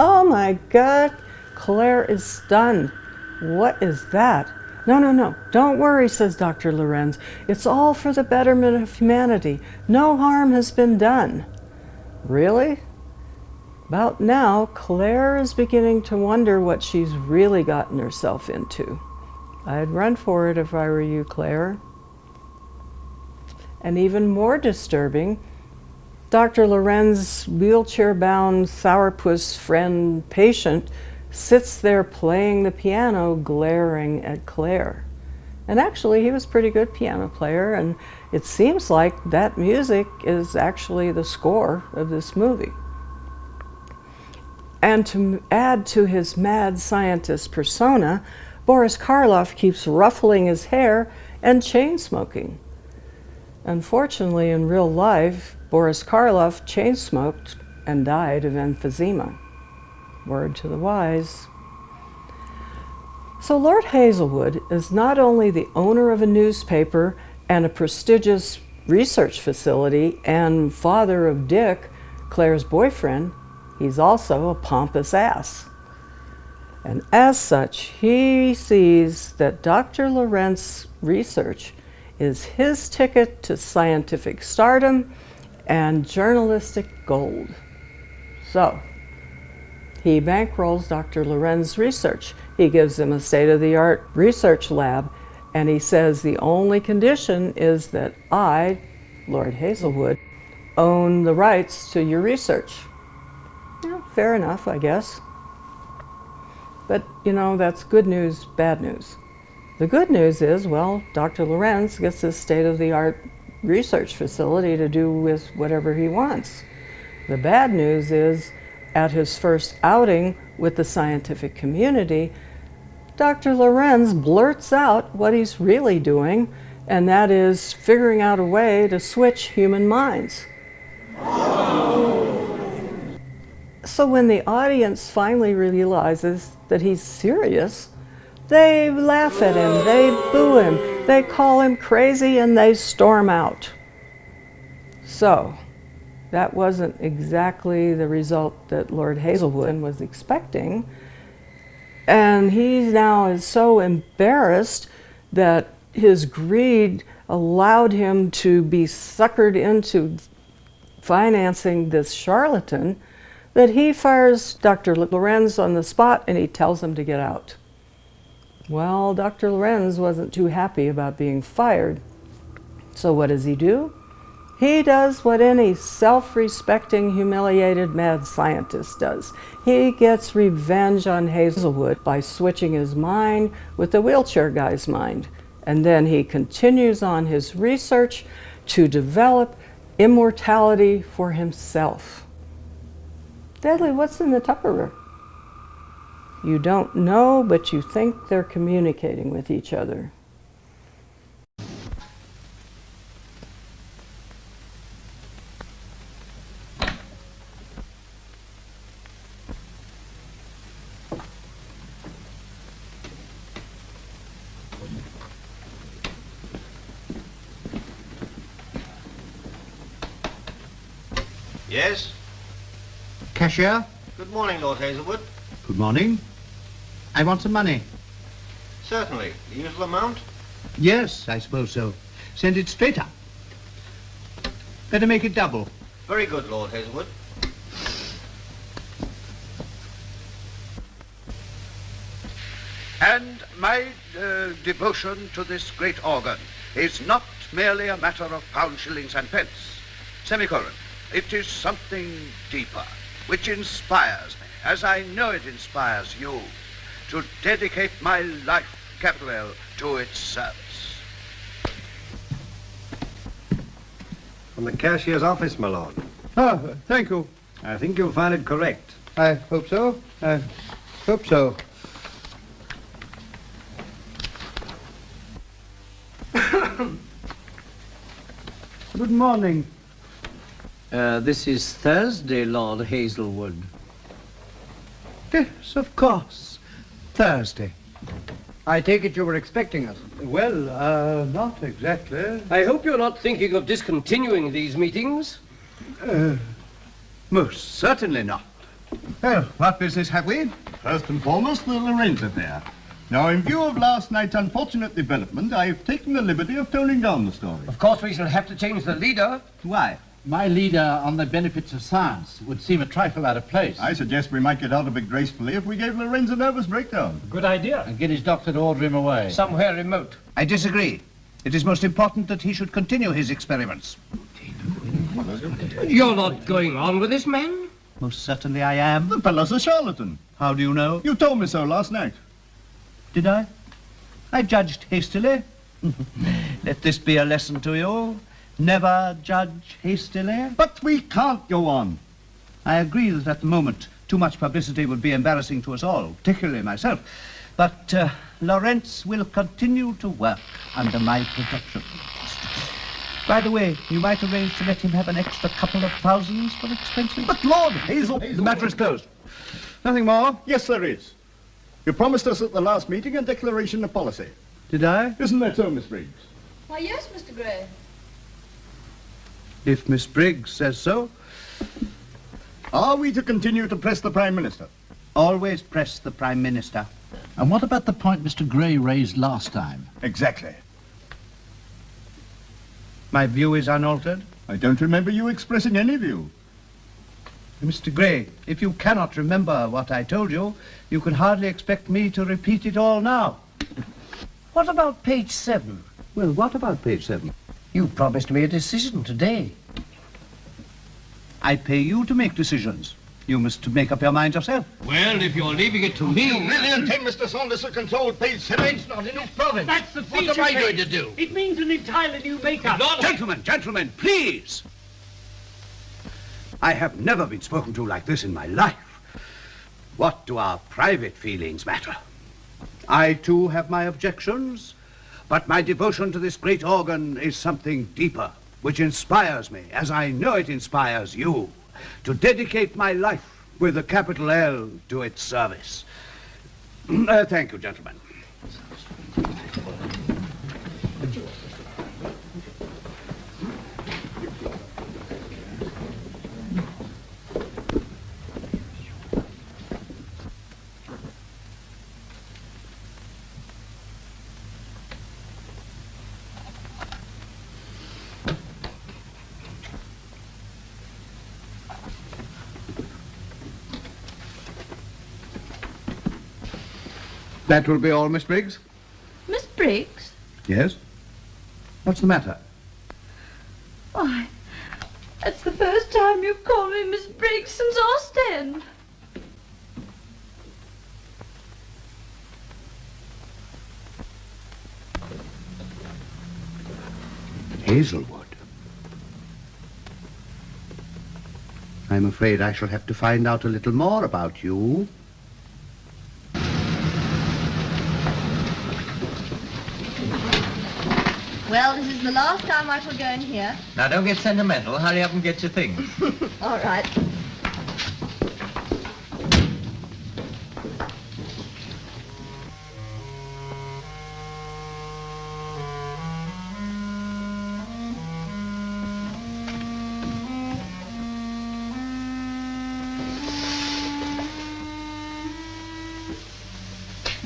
Oh my God, Claire is stunned. What is that? No, don't worry, says Dr. Laurience. It's all for the betterment of humanity. No harm has been done. Really? About now, Claire is beginning to wonder what she's really gotten herself into. I'd run for it if I were you, Claire. And even more disturbing, Dr. Laurience's wheelchair-bound sourpuss friend patient sits there playing the piano, glaring at Claire. And actually, he was a pretty good piano player, and it seems like that music is actually the score of this movie. And to add to his mad scientist persona, Boris Karloff keeps ruffling his hair and chain-smoking. Unfortunately, in real life, Boris Karloff chain-smoked and died of emphysema. Word to the wise. So Lord Hazelwood is not only the owner of a newspaper and a prestigious research facility and father of Dick, Claire's boyfriend, he's also a pompous ass. And as such, he sees that Dr. Laurence's research is his ticket to scientific stardom and journalistic gold. So, he bankrolls Dr. Laurence's research. He gives him a state-of-the-art research lab, and he says the only condition is that I, Lord Hazelwood, own the rights to your research. Yeah, fair enough, I guess. But, you know, that's good news, bad news. The good news is, well, Dr. Laurience gets this state-of-the-art research facility to do with whatever he wants. The bad news is, at his first outing with the scientific community, Dr. Laurience blurts out what he's really doing, and that is figuring out a way to switch human minds. So when the audience finally realizes that he's serious, they laugh at him, they boo him, they call him crazy, and they storm out. So that wasn't exactly the result that Lord Hazelwood was expecting. And he now is so embarrassed that his greed allowed him to be suckered into financing this charlatan that he fires Dr. Laurience on the spot and he tells him to get out. Well, Dr. Laurience wasn't too happy about being fired. So what does he do? He does what any self-respecting, humiliated mad scientist does. He gets revenge on Hazelwood by switching his mind with the wheelchair guy's mind. And then he continues on his research to develop immortality for himself. Deadly, what's in the Tupperware? You don't know, but you think they're communicating with each other. Yes? Cashier? Good morning, Lord Hazelwood. Good morning. I want some money. Certainly. The usual amount? Yes, I suppose so. Send it straight up. Better make it double. Very good, Lord Hazelwood. And my devotion to this great organ is not merely a matter of pounds, shillings, and pence. Semicolon. It is something deeper, which inspires me, as I know it inspires you, to dedicate my life, capital L, to its service. From the cashier's office, my lord. Oh, thank you. I think you'll find it correct. I hope so. I hope so. Good morning. This is Thursday, Lord Hazelwood. Yes, of course. Thursday. I take it you were expecting us. Well, not exactly. I hope you're not thinking of discontinuing these meetings. Most certainly not. Well, what business have we? First and foremost, the Laurience affair. Now, in view of last night's unfortunate development, I've taken the liberty of toning down the story. Of course, we shall have to change the leader. Why? My leader on the benefits of science would seem a trifle out of place. I suggest we might get out of it gracefully if we gave Laurience a nervous breakdown. Good idea. And get his doctor to order him away. Somewhere remote. I disagree. It is most important that he should continue his experiments. You're not going on with this man? Most certainly I am. The fellow's a charlatan. How do you know? You told me so last night. Did I? I judged hastily. Let this be a lesson to you. Never judge hastily. But we can't go on. I agree that at the moment too much publicity would be embarrassing to us all, particularly myself. But Laurience will continue to work under my protection. By the way, you might arrange to let him have an extra couple of thousands for expenses. But Lord Hazel... The matter is closed. Nothing more? Yes, there is. You promised us at the last meeting a declaration of policy. Did I? Isn't that so, Miss Briggs? Why, yes, Mr. Gray. If Miss Briggs says so. Are we to continue to press the Prime Minister? Always press the Prime Minister. And what about the point Mr. Gray raised last time? Exactly. My view is unaltered. I don't remember you expressing any view. Mr. Gray, if you cannot remember what I told you, you can hardly expect me to repeat it all now. What about page 7? Well, what about page 7? You promised me a decision today. I pay you to make decisions. You must make up your mind yourself. Well, if you're leaving it to me... You really intend Mr. Saunders to control page 7? It's not a new province. That's the feature What am I page. going to do? It means an entirely new makeup. Gentlemen, please. I have never been spoken to like this in my life. What do our private feelings matter? I too have my objections, but my devotion to this great organ is something deeper, which inspires me, as I know it inspires you, to dedicate my life with a capital L to its service. Thank you, gentlemen. That will be all, Miss Briggs? Miss Briggs? Yes? What's the matter? Why, that's the first time you've called me Miss Briggs since Ostend. Hazelwood. I'm afraid I shall have to find out a little more about you. Well, this is the last time I shall go in here. Now, don't get sentimental. Hurry up and get your things. All right.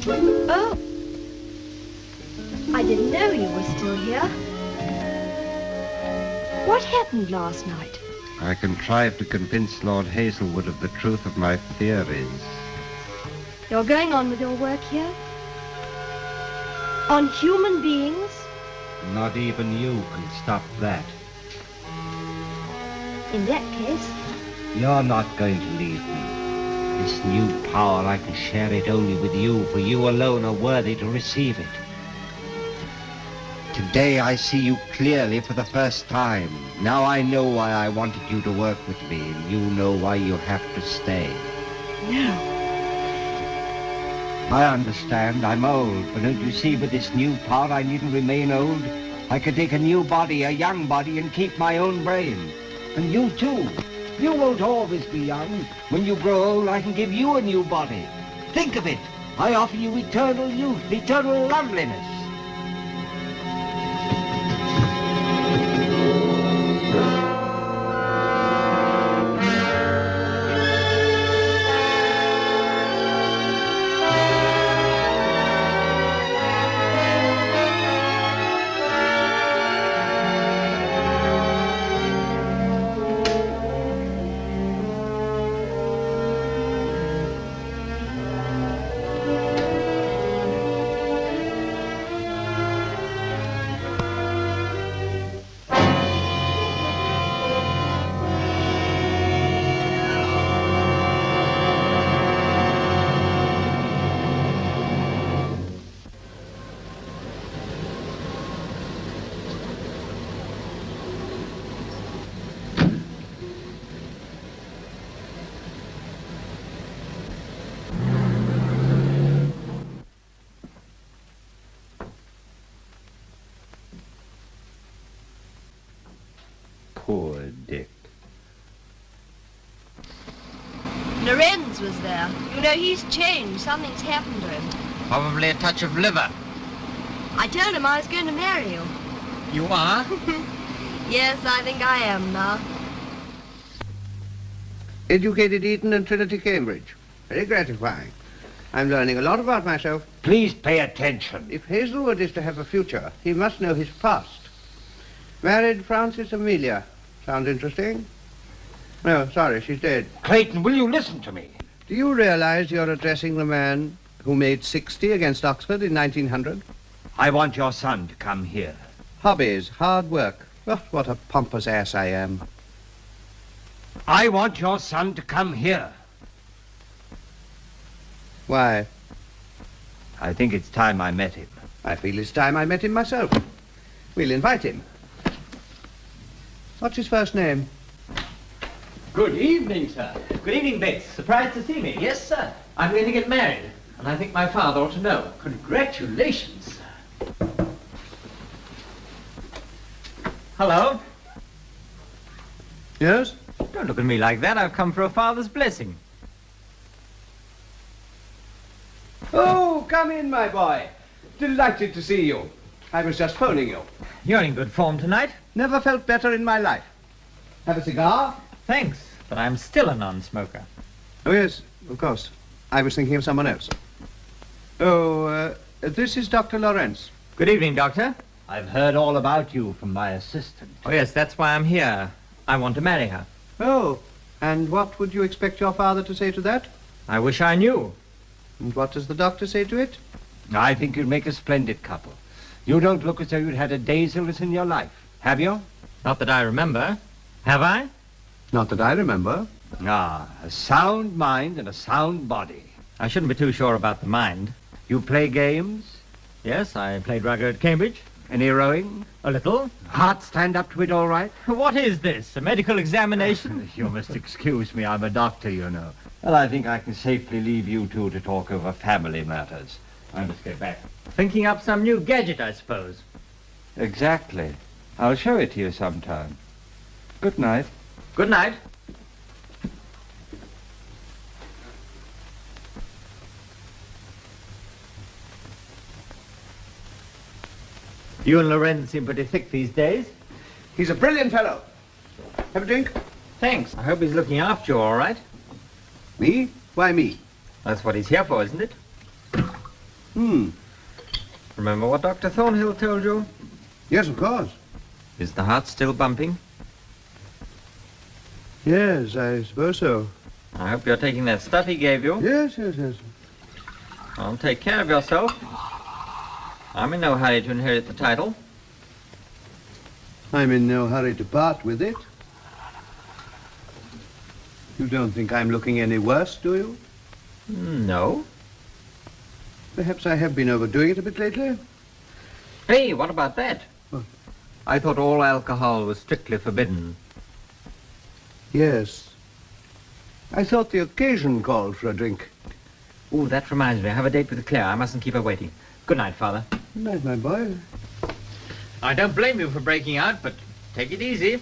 Oh. I didn't know you were still here. What happened last night? I contrived to convince Lord Hazelwood of the truth of my theories. You're going on with your work here? On human beings? Not even you can stop that. In that case... You're not going to leave me. This new power, I can share it only with you, for you alone are worthy to receive it. Today I see you clearly for the first time. Now I know why I wanted you to work with me, and you know why you have to stay. No. I understand, I'm old, but don't you see, with this new power I needn't remain old. I can take a new body, a young body, and keep my own brain. And you too. You won't always be young. When you grow old, I can give you a new body. Think of it. I offer you eternal youth, eternal loveliness. Poor Dick. Laurience was there. You know, he's changed. Something's happened to him. Probably a touch of liver. I told him I was going to marry you. You are? Yes, I think I am now. Educated Eton and Trinity, Cambridge. Very gratifying. I'm learning a lot about myself. Please pay attention. If Hazelwood is to have a future, he must know his past. Married Frances Amelia. Sounds interesting. No, sorry, she's dead. Clayton, will you listen to me? Do you realize you're addressing the man who made 60 against Oxford in 1900? I want your son to come here. Hobbies, hard work. Oh, what a pompous ass I am. I want your son to come here. Why? I think it's time I met him. I feel it's time I met him myself. We'll invite him. What's his first name? Good evening, sir. Good evening, Bates. Surprised to see me? Yes, sir. I'm going to get married. and I think my father ought to know. Congratulations. Hello? Yes? Don't look at me like that. I've come for a father's blessing. Oh, come in, my boy. Delighted to see you. I was just phoning you. You're in good form tonight. Never felt better in my life. Have a cigar? Thanks, but I'm still a non-smoker. Oh, yes, of course. I was thinking of someone else. Oh, this is Dr. Laurience. Good evening, Doctor. I've heard all about you from my assistant. Oh, yes, that's why I'm here. I want to marry her. Oh, and what would you expect your father to say to that? I wish I knew. And what does the doctor say to it? I think you'd make a splendid couple. You don't look as though you'd had a day's illness in your life, have you? Not that I remember. Have I? Not that I remember. Ah, a sound mind and a sound body. I shouldn't be too sure about the mind. You play games? Yes, I played rugby at Cambridge. Any rowing? A little. Heart stand up to it all right? What is this, a medical examination? You must excuse me, I'm a doctor, you know. Well, I think I can safely leave you two to talk over family matters. I must get back. Thinking up some new gadget, I suppose. Exactly. I'll show it to you sometime. Good night. Good night. You and Laurience seem pretty thick these days. He's a brilliant fellow. Have a drink? Thanks. I hope he's looking after you all right. Me? Why me? That's what he's here for, isn't it? Hmm. Remember what Dr. Thornhill told you? Yes, of course. Is the heart still bumping? Yes, I suppose so. I hope you're taking that stuff he gave you. Yes, yes, yes. Well, take care of yourself. I'm in no hurry to inherit the title. I'm in no hurry to part with it. You don't think I'm looking any worse, do you? No. Perhaps I have been overdoing it a bit lately. Hey, what about that? What? I thought all alcohol was strictly forbidden. Yes. I thought the occasion called for a drink. Oh, that reminds me. I have a date with Claire. I mustn't keep her waiting. Good night, Father. Good night, my boy. I don't blame you for breaking out, but take it easy.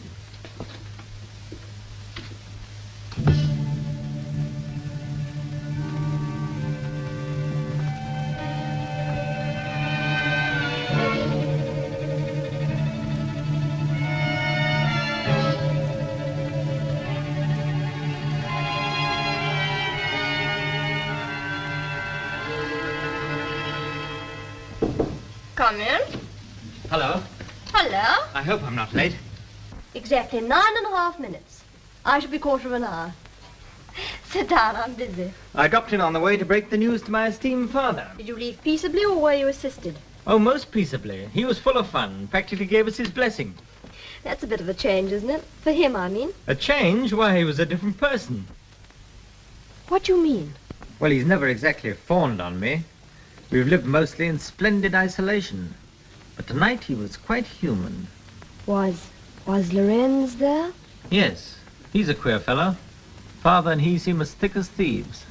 Come in. Hello. Hello. I hope I'm not late. Exactly 9.5 minutes. I shall be 1/4 hour. Sit down, I'm busy. I dropped in on the way to break the news to my esteemed father. Did you leave peaceably or were you assisted? Oh, most peaceably. He was full of fun. Practically gave us his blessing. That's a bit of a change, isn't it? For him, I mean. A change? Why, he was a different person. What do you mean? Well, he's never exactly fawned on me. We've lived mostly in splendid isolation. But tonight he was quite human. Was Laurience there? Yes, he's a queer fellow. Father and he seem as thick as thieves.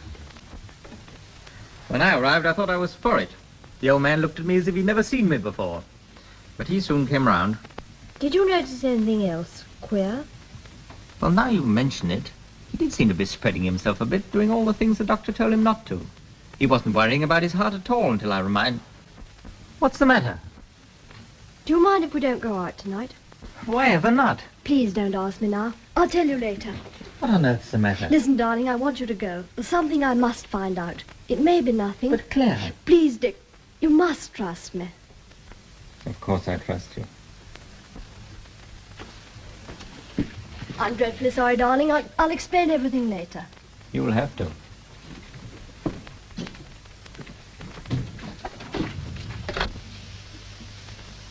When I arrived, I thought I was for it. The old man looked at me as if he'd never seen me before. But he soon came round. Did you notice anything else queer? Well, now you mention it, he did seem to be spreading himself a bit, doing all the things the doctor told him not to. He wasn't worrying about his heart at all until I reminded... What's the matter? Do you mind if we don't go out tonight? Why ever not? Please don't ask me now. I'll tell you later. What on earth's the matter? Listen, darling, I want you to go. There's something I must find out. It may be nothing. But Claire... Please, Dick, you must trust me. Of course I trust you. I'm dreadfully sorry, darling. I'll explain everything later. You will have to.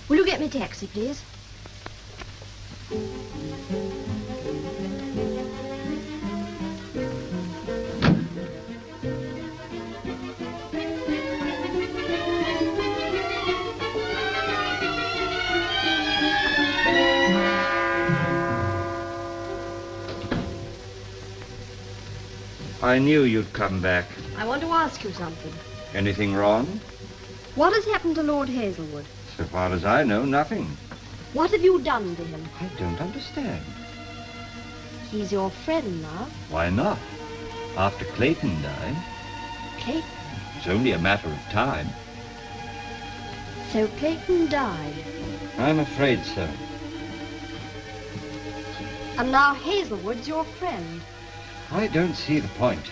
Will you get me a taxi, please? I knew you'd come back. I want to ask you something. Anything wrong? What has happened to Lord Hazelwood? So far as I know, nothing. What have you done to him? I don't understand. He's your friend now. Why not? After Clayton died, Clayton? it's only a matter of time. So Clayton died. I'm afraid so. And now Hazelwood's your friend. I don't see the point.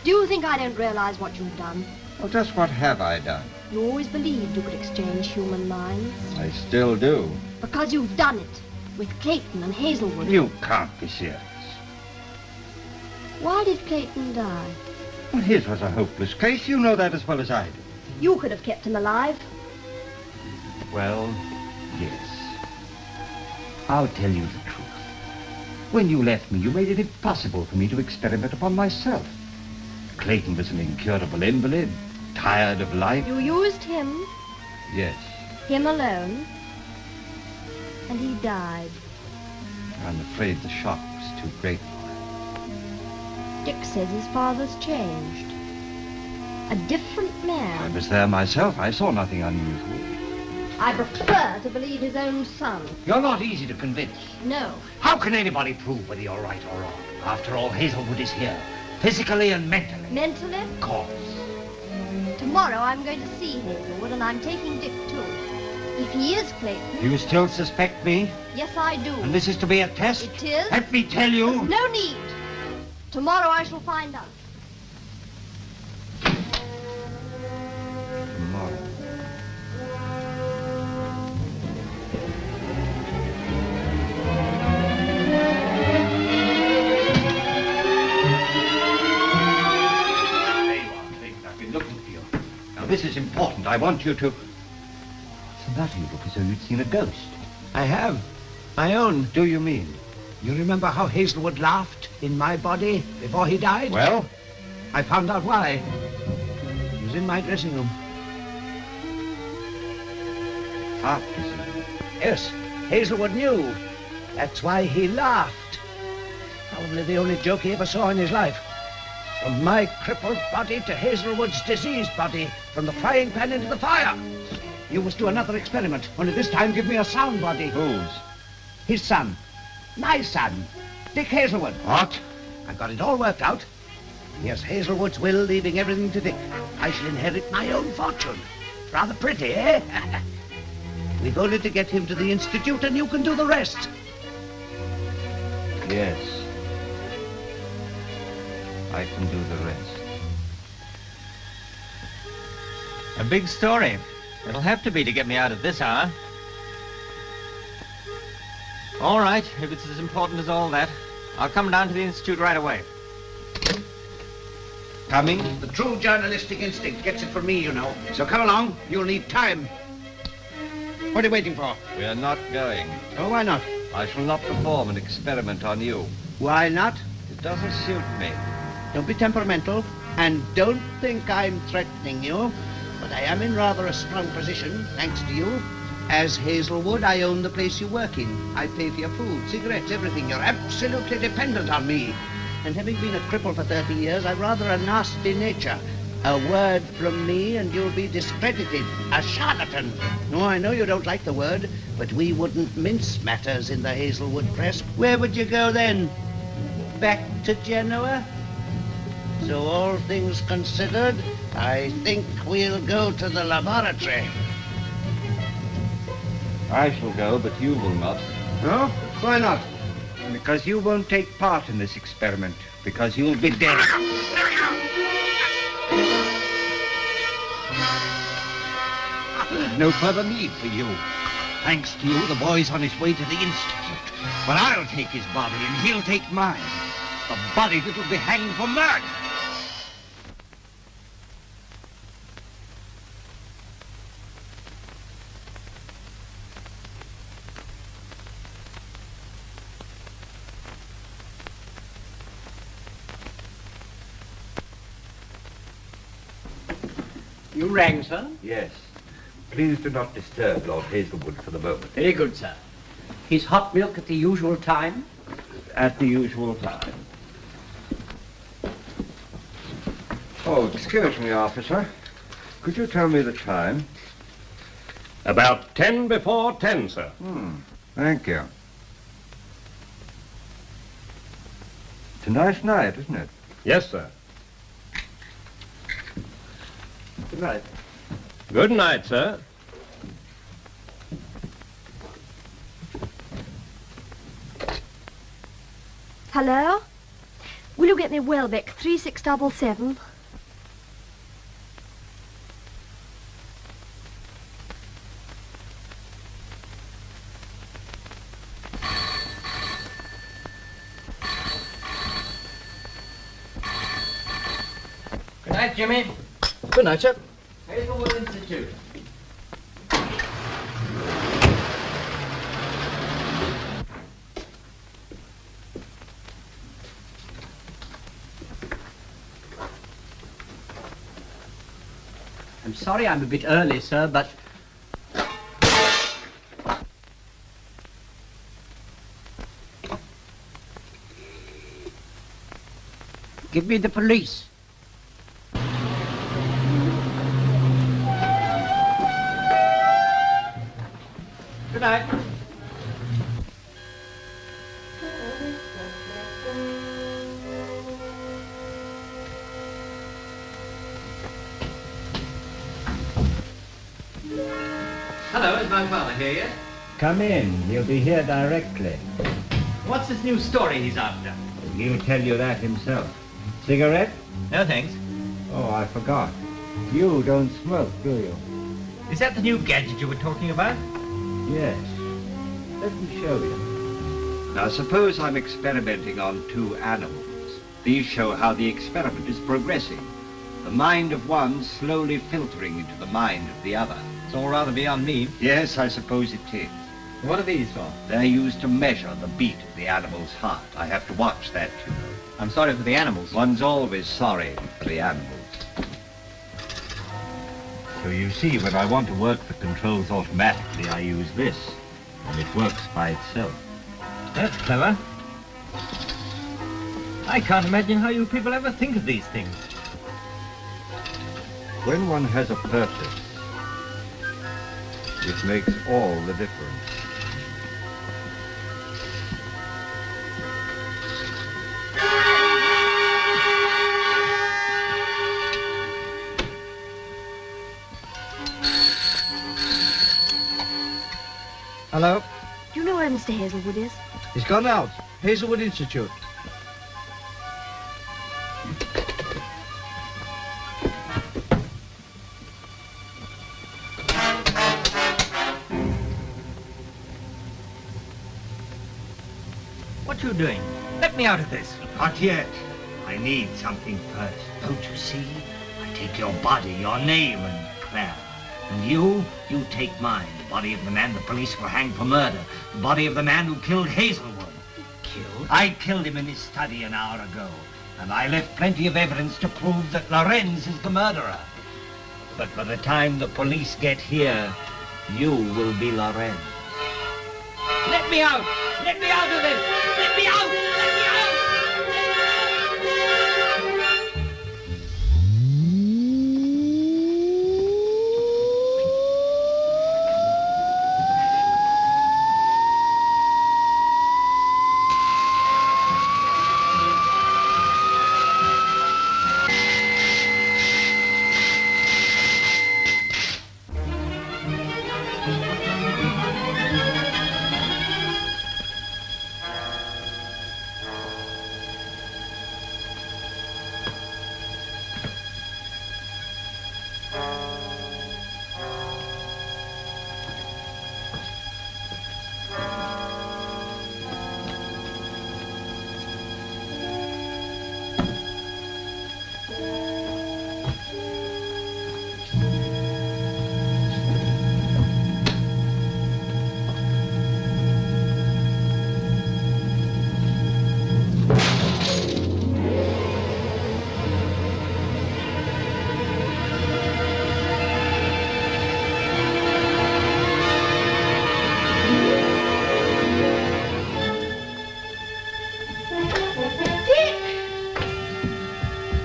Do you think I don't realize what you've done? Well, just what have I done? You always believed you could exchange human minds. I still do. Because you've done it. With Clayton and Hazelwood. You can't be serious. Why did Clayton die? Well, his was a hopeless case. You know that as well as I do. You could have kept him alive. Well, yes. I'll tell you the truth. When you left me, you made it impossible for me to experiment upon myself. Clayton was an incurable invalid, tired of life. You used him. Yes, Him alone. And he died. I'm afraid the shock was too great for him. Dick says his father's changed. A different I man. was there myself. I saw nothing unusual. I prefer to believe his own son. You're not easy to convince. No. How can anybody prove whether you're right or wrong? After all, Hazelwood is here, physically and mentally. Mentally? Of course. Tomorrow I'm going to see Hazelwood, and I'm taking Dick too. If he is Clayton... You still suspect me? Yes, I do. And this is to be a test? It is. Let me tell you. There's no need. Tomorrow I shall find out. Tomorrow. There you are, Clayton. I've been looking for you. Now, this is important. I want you to... What's the matter? You look as though you'd seen a ghost. I have. My own. Do you mean? You remember how Hazelwood laughed in my body before he died? Well? I found out why. He was in my dressing room. After you. Yes, Hazelwood knew. That's why he laughed. Probably the only joke he ever saw in his life. From my crippled body to Hazelwood's diseased body. From the frying pan into the fire. You must do another experiment. Only this time give me a sound body. Whose? His son. My son. Dick Hazelwood. What? I've got it all worked out. Here's Hazelwood's will, leaving everything to Dick. I shall inherit my own fortune. Rather pretty, eh? We've only to get him to the Institute and you can do the rest. Yes. I can do the rest. A big story. It'll have to be to get me out of this hour. All right, if it's as important as all that, I'll come down to the Institute right away. Coming? The true journalistic instinct gets it from me, you know. So come along. You'll need time. What are you waiting for? We're not going. Oh, why not? I shall not perform an experiment on you. Why not? It doesn't suit me. Don't be temperamental. And don't think I'm threatening you. But I am in rather a strong position, thanks to you. As Hazelwood, I own the place you work in. I pay for your food, cigarettes, everything. You're absolutely dependent on me. And having been a cripple for 30 years, I've rather a nasty nature. A word from me and you'll be discredited. A charlatan. No, I know you don't like the word, but we wouldn't mince matters in the Hazelwood press. Where would you go then? Back to Genoa? So all things considered, I think we'll go to the laboratory. I shall go, but you will not. No? Why not? Because you won't take part in this experiment. Because you'll be dead. There's no further need for you. Thanks to you, the boy's on his way to the Institute. But I'll take his body and he'll take mine. The body that'll be hanged for murder. You rang, sir? Yes. Please do not disturb Lord Hazelwood for the moment. Very good, sir. His hot milk at the usual time? At the usual time. Oh, excuse me, officer. Could you tell me the time? About 10 before 10, sir. Thank you. It's a nice night, isn't it? Yes, sir. Good night. Good night, sir. Hello? Will you get me Welbeck 3677? Good night, Jimmy. Good night, sir. Hazelwood Institute. I'm sorry I'm a bit early, sir, but... Give me the police. Good night. Hello, is my father here yet? Come in. He'll be here directly. What's this new story he's after? He'll tell you that himself. Cigarette? No, thanks. Oh, I forgot. You don't smoke, do you? Is that the new gadget you were talking about? Yes. Let me show you. Now, suppose I'm experimenting on two animals. These show how the experiment is progressing. The mind of one slowly filtering into the mind of the other. It's all rather beyond me. Yes, I suppose it is. What are these for? They're used to measure the beat of the animal's heart. I have to watch that, you know. I'm sorry for the animals. One's always sorry for the animals. So you see, when I want to work the controls automatically, I use this. And it works by itself. That's clever. I can't imagine how you people ever think of these things. When one has a purpose, it makes all the difference. Hello? Do you know where Mr. Hazelwood is? He's gone out. Hazelwood Institute. What you doing? Let me out of this. Not yet. I need something first. Don't you see? I take your body, your name, and Claire. And you take mine. The body of the man the police will hang for murder. The body of the man who killed Hazelwood. Killed? I killed him in his study an hour ago. And I left plenty of evidence to prove that Laurience is the murderer. But by the time the police get here, you will be Laurience. Let me out! Let me out of this! Let me out! Let me out!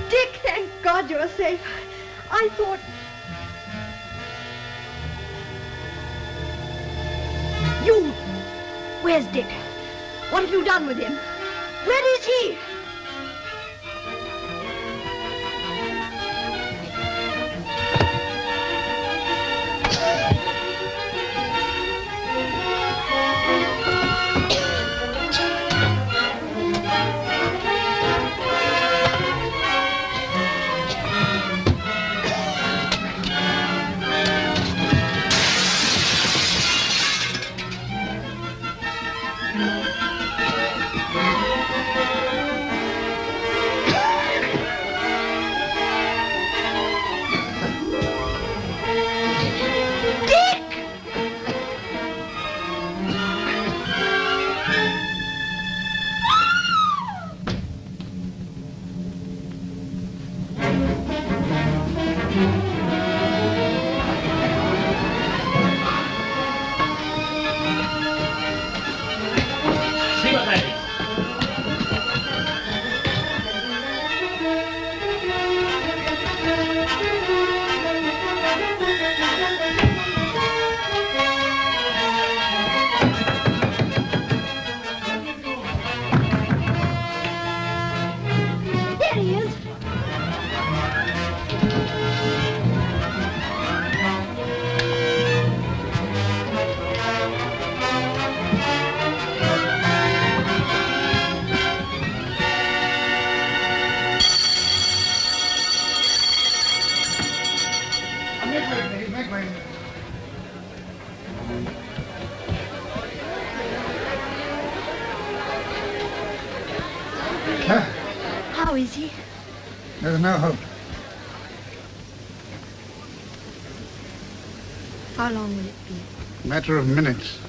Dick, thank God you're safe. I thought... You! Where's Dick? What have you done with him? Where is he? How is he? There's no hope. How long will it be? Matter of minutes.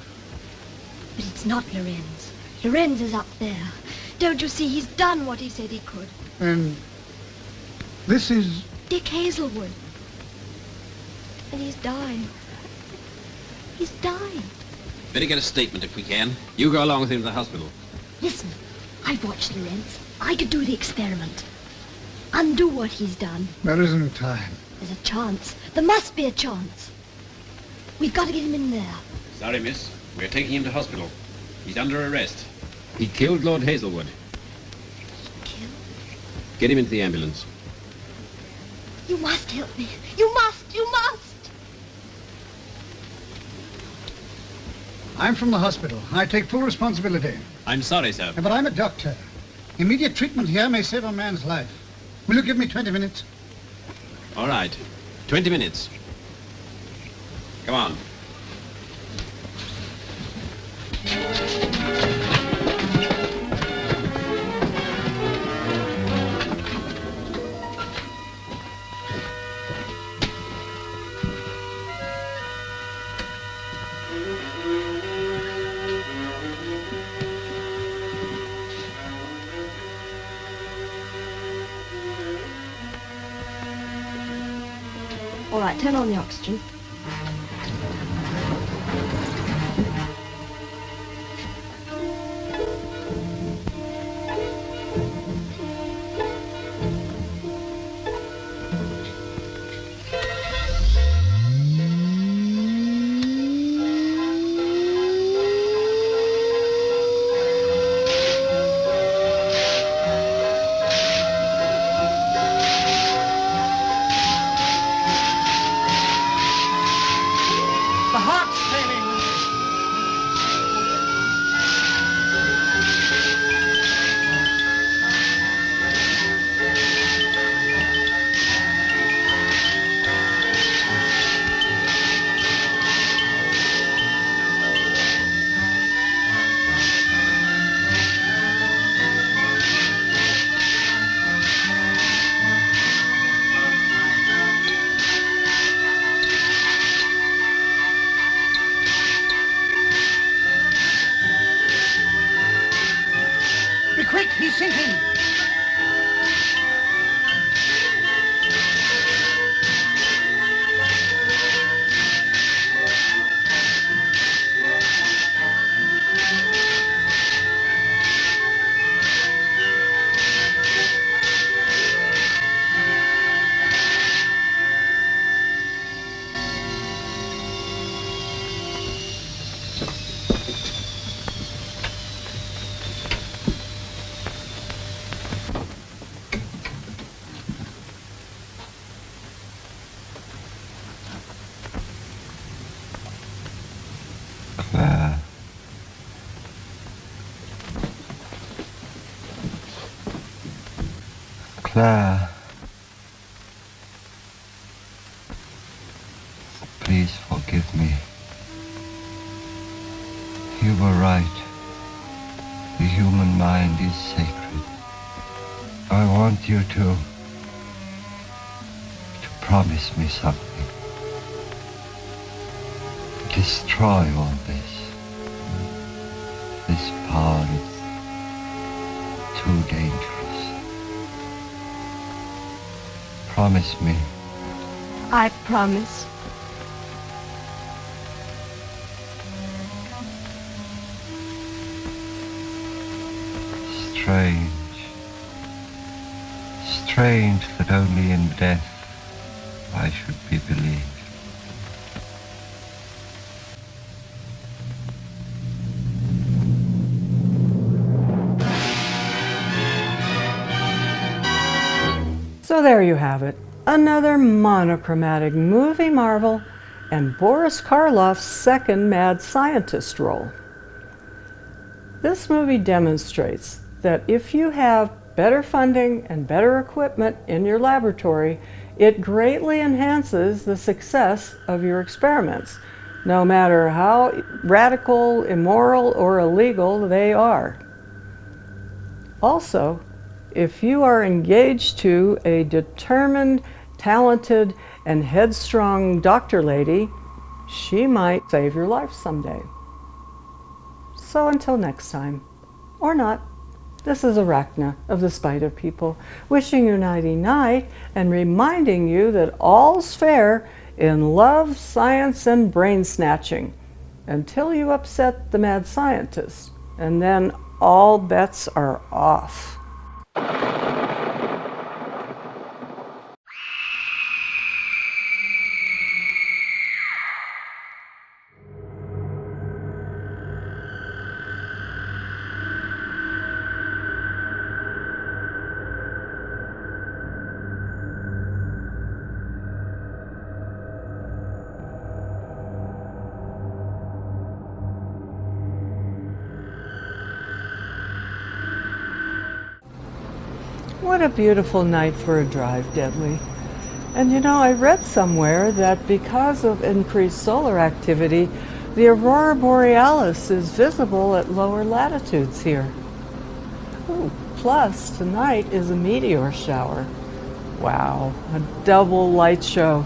But it's not Laurience. Laurience is up there. Don't you see? He's done what he said he could. And this is... Dick Hazelwood. And he's dying. He's dying. Better get a statement if we can. You go along with him to the hospital. Listen, I've watched Laurience. I could do the experiment. Undo what he's done. There isn't time. There's a chance. There must be a chance. We've got to get him in there. Sorry, miss. We're taking him to hospital. He's under arrest. He killed Lord Hazelwood. Killed? Get him into the ambulance. You must help me. You must. You must. I'm from the hospital. I take full responsibility. I'm sorry, sir. But I'm a doctor. Immediate treatment here may save a man's life. Will you give me 20 minutes? All right. 20 minutes. Come on. All right, turn on the oxygen. Quick, he's sinking. Claire, please forgive me. You were right. The human mind is sacred. I want you to promise me something. Destroy all this. This power is too dangerous. Promise me. I promise. Strange that only in death I should be believed. So there you have it. Another monochromatic movie marvel and Boris Karloff's second mad scientist role. This movie demonstrates that if you have better funding and better equipment in your laboratory, it greatly enhances the success of your experiments, no matter how radical, immoral, or illegal they are. Also, if you are engaged to a determined, talented, and headstrong doctor lady, she might save your life someday. So until next time, or not, this is Arachna of the Spider People, wishing you nighty-night and reminding you that all's fair in love, science, and brain snatching, until you upset the mad scientist, and then all bets are off. What a beautiful night for a drive, Deadly. And you know, I read somewhere that because of increased solar activity, the aurora borealis is visible at lower latitudes here. Ooh, plus, tonight is a meteor shower. Wow, a double light show.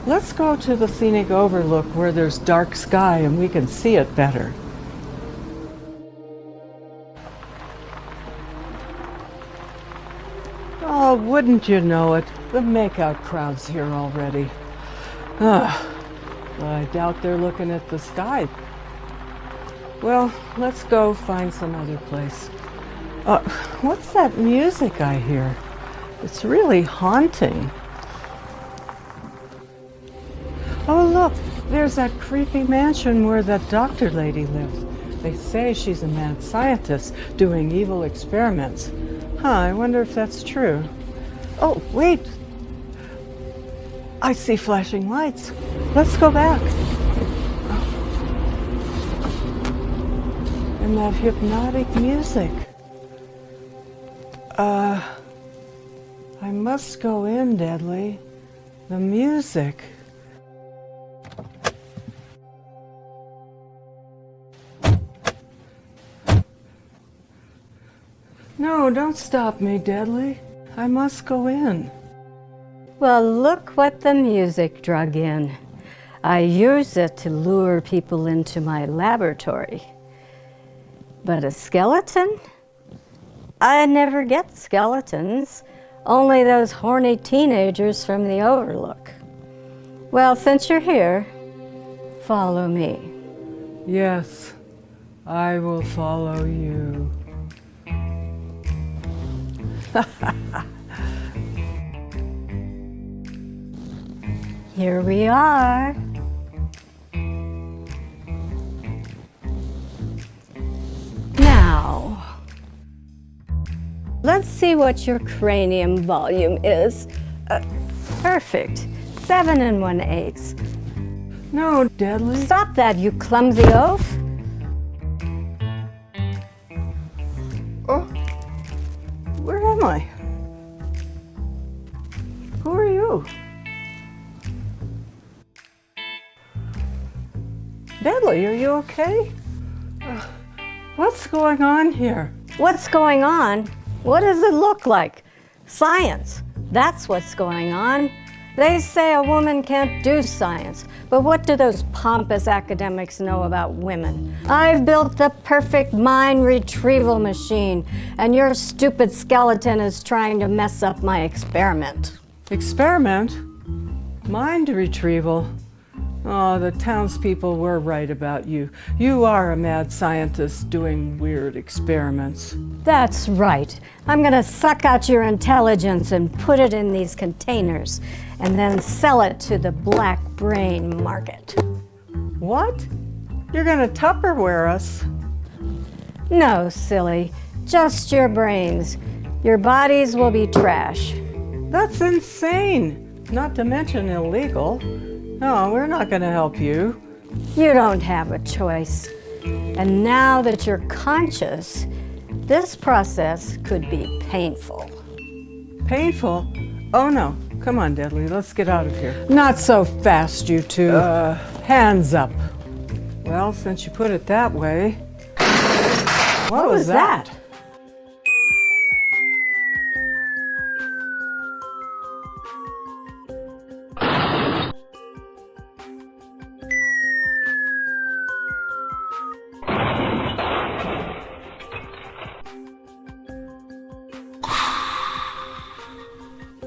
Let's go to the scenic overlook where there's dark sky and we can see it better. Oh, wouldn't you know it, the makeout crowd's here already. I doubt they're looking at the sky. Well, let's go find some other place. What's that music I hear? It's really haunting. Oh, look, there's that creepy mansion where that doctor lady lives. They say she's a mad scientist doing evil experiments. I wonder if that's true. Oh, wait. I see flashing lights. Let's go back. And that hypnotic music. I must go in, Deadly. The music. No, don't stop me, Deadly. I must go in. Well, look what the music drug in. I use it to lure people into my laboratory. But a skeleton? I never get skeletons, only those horny teenagers from the Overlook. Well, since you're here, follow me. Yes, I will follow you. Here we are. Now, let's see what your cranium volume is. Perfect. 7 1/8. No, Deadly. Stop that, you clumsy oaf. Oh, where am I? Who are you? Deadly, are you okay? What's going on here? What's going on? What does it look like? Science. That's what's going on. They say a woman can't do science, but what do those pompous academics know about women? I've built the perfect mind retrieval machine, and your stupid skeleton is trying to mess up my experiment. Experiment? Mind retrieval? Oh, the townspeople were right about you. You are a mad scientist doing weird experiments. That's right. I'm gonna suck out your intelligence and put it in these containers, and then sell it to the black brain market. What? You're gonna Tupperware us? No, silly. Just your brains. Your bodies will be trash. That's insane. Not to mention illegal. No, we're not gonna help you. You don't have a choice. And now that you're conscious, this process could be painful. Painful? Oh no. Come on, Deadly, let's get out of here. Not so fast, you two. Hands up. Well, since you put it that way. What was that?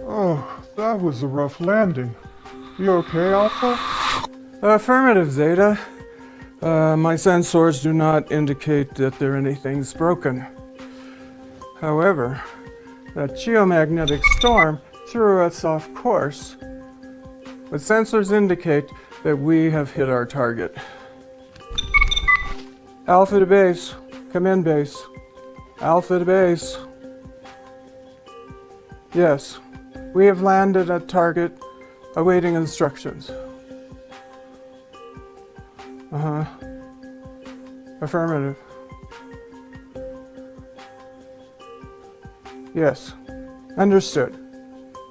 Oh, that was a rough landing. You okay, Alpha? Affirmative, Zeta. My sensors do not indicate that anything's broken. However, that geomagnetic storm threw us off course. But sensors indicate that we have hit our target. Alpha to base. Come in, base. Alpha to base. Yes, we have landed at target, awaiting instructions. Affirmative. Yes. Understood.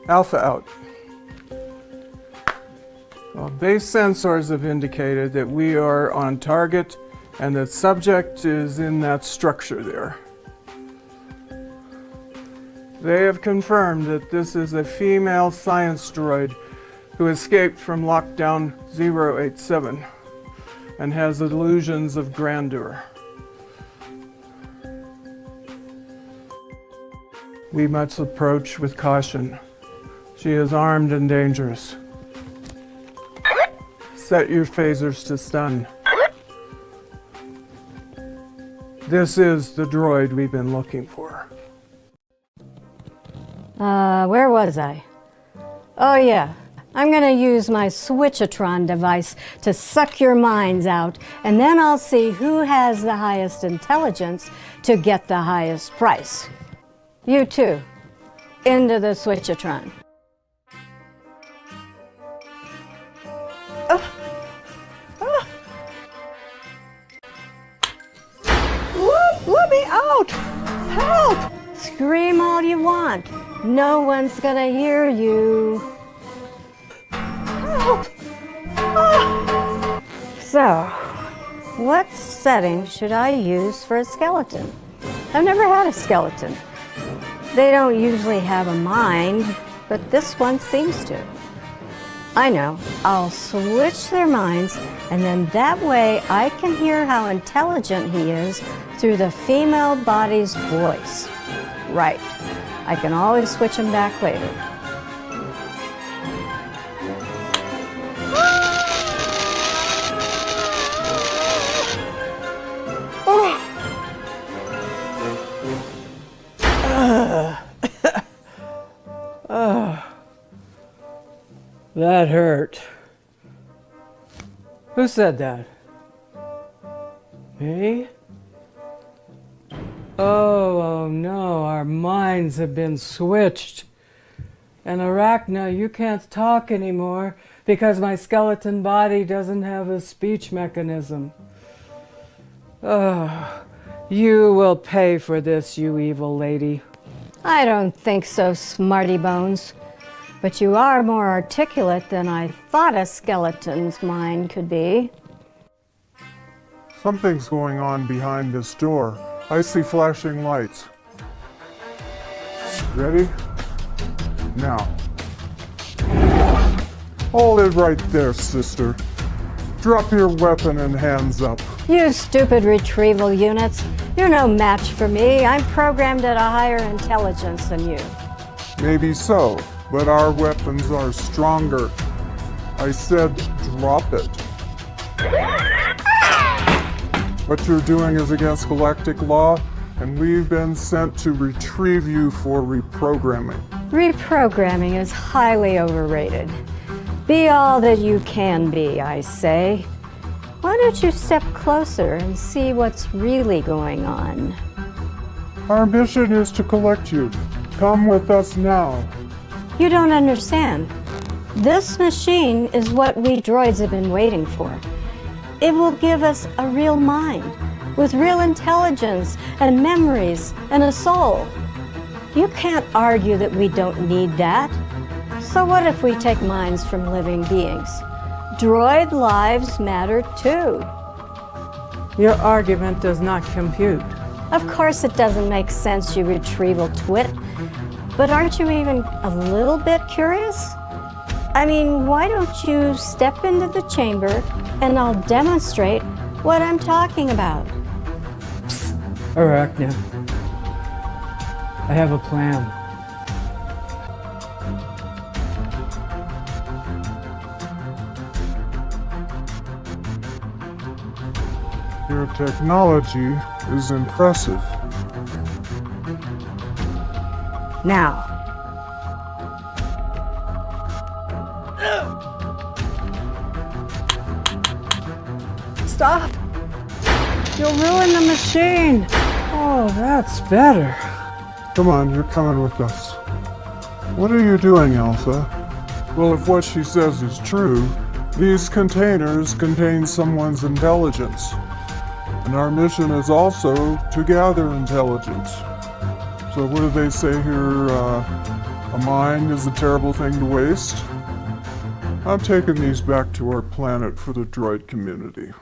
Alpha out. Well, base sensors have indicated that we are on target and that subject is in that structure there. They have confirmed that this is a female science droid who escaped from lockdown 087 and has illusions of grandeur. We must approach with caution. She is armed and dangerous. Set your phasers to stun. This is the droid we've been looking for. Where was I? Oh yeah, I'm gonna use my Switchatron device to suck your minds out, and then I'll see who has the highest intelligence to get the highest price. You too, into the Switchatron. Let me out! Help! Scream all you want. No one's gonna hear you. Help! So, what setting should I use for a skeleton? I've never had a skeleton. They don't usually have a mind, but this one seems to. I know, I'll switch their minds, and then that way I can hear how intelligent he is through the female body's voice. Right, I can always switch him back later. That hurt. Who said that? Me? Oh no, our minds have been switched. And Arachna, you can't talk anymore because my skeleton body doesn't have a speech mechanism. Oh, you will pay for this, you evil lady. I don't think so, smarty bones. But you are more articulate than I thought a skeleton's mind could be. Something's going on behind this door. I see flashing lights. Ready? Now. Hold it right there, sister. Drop your weapon and hands up. You stupid retrieval units. You're no match for me. I'm programmed at a higher intelligence than you. Maybe so, but our weapons are stronger. I said drop it. What you're doing is against galactic law, and we've been sent to retrieve you for reprogramming. Reprogramming is highly overrated. Be all that you can be, I say. Why don't you step closer and see what's really going on? Our mission is to collect you. Come with us now. You don't understand. This machine is what we droids have been waiting for. It will give us a real mind, with real intelligence and memories and a soul. You can't argue that we don't need that. So what if we take minds from living beings? Droid lives matter too. Your argument does not compute. Of course it doesn't make sense, you retrieval twit. But aren't you even a little bit curious? I mean, why don't you step into the chamber and I'll demonstrate what I'm talking about. Psst, Arachna. I have a plan. Your technology is impressive. Now. Stop! You'll ruin the machine! Oh, that's better. Come on, you're coming with us. What are you doing, Alpha? Well, if what she says is true, these containers contain someone's intelligence. And our mission is also to gather intelligence. So what do they say here? A mind is a terrible thing to waste? I'm taking these back to our planet for the droid community.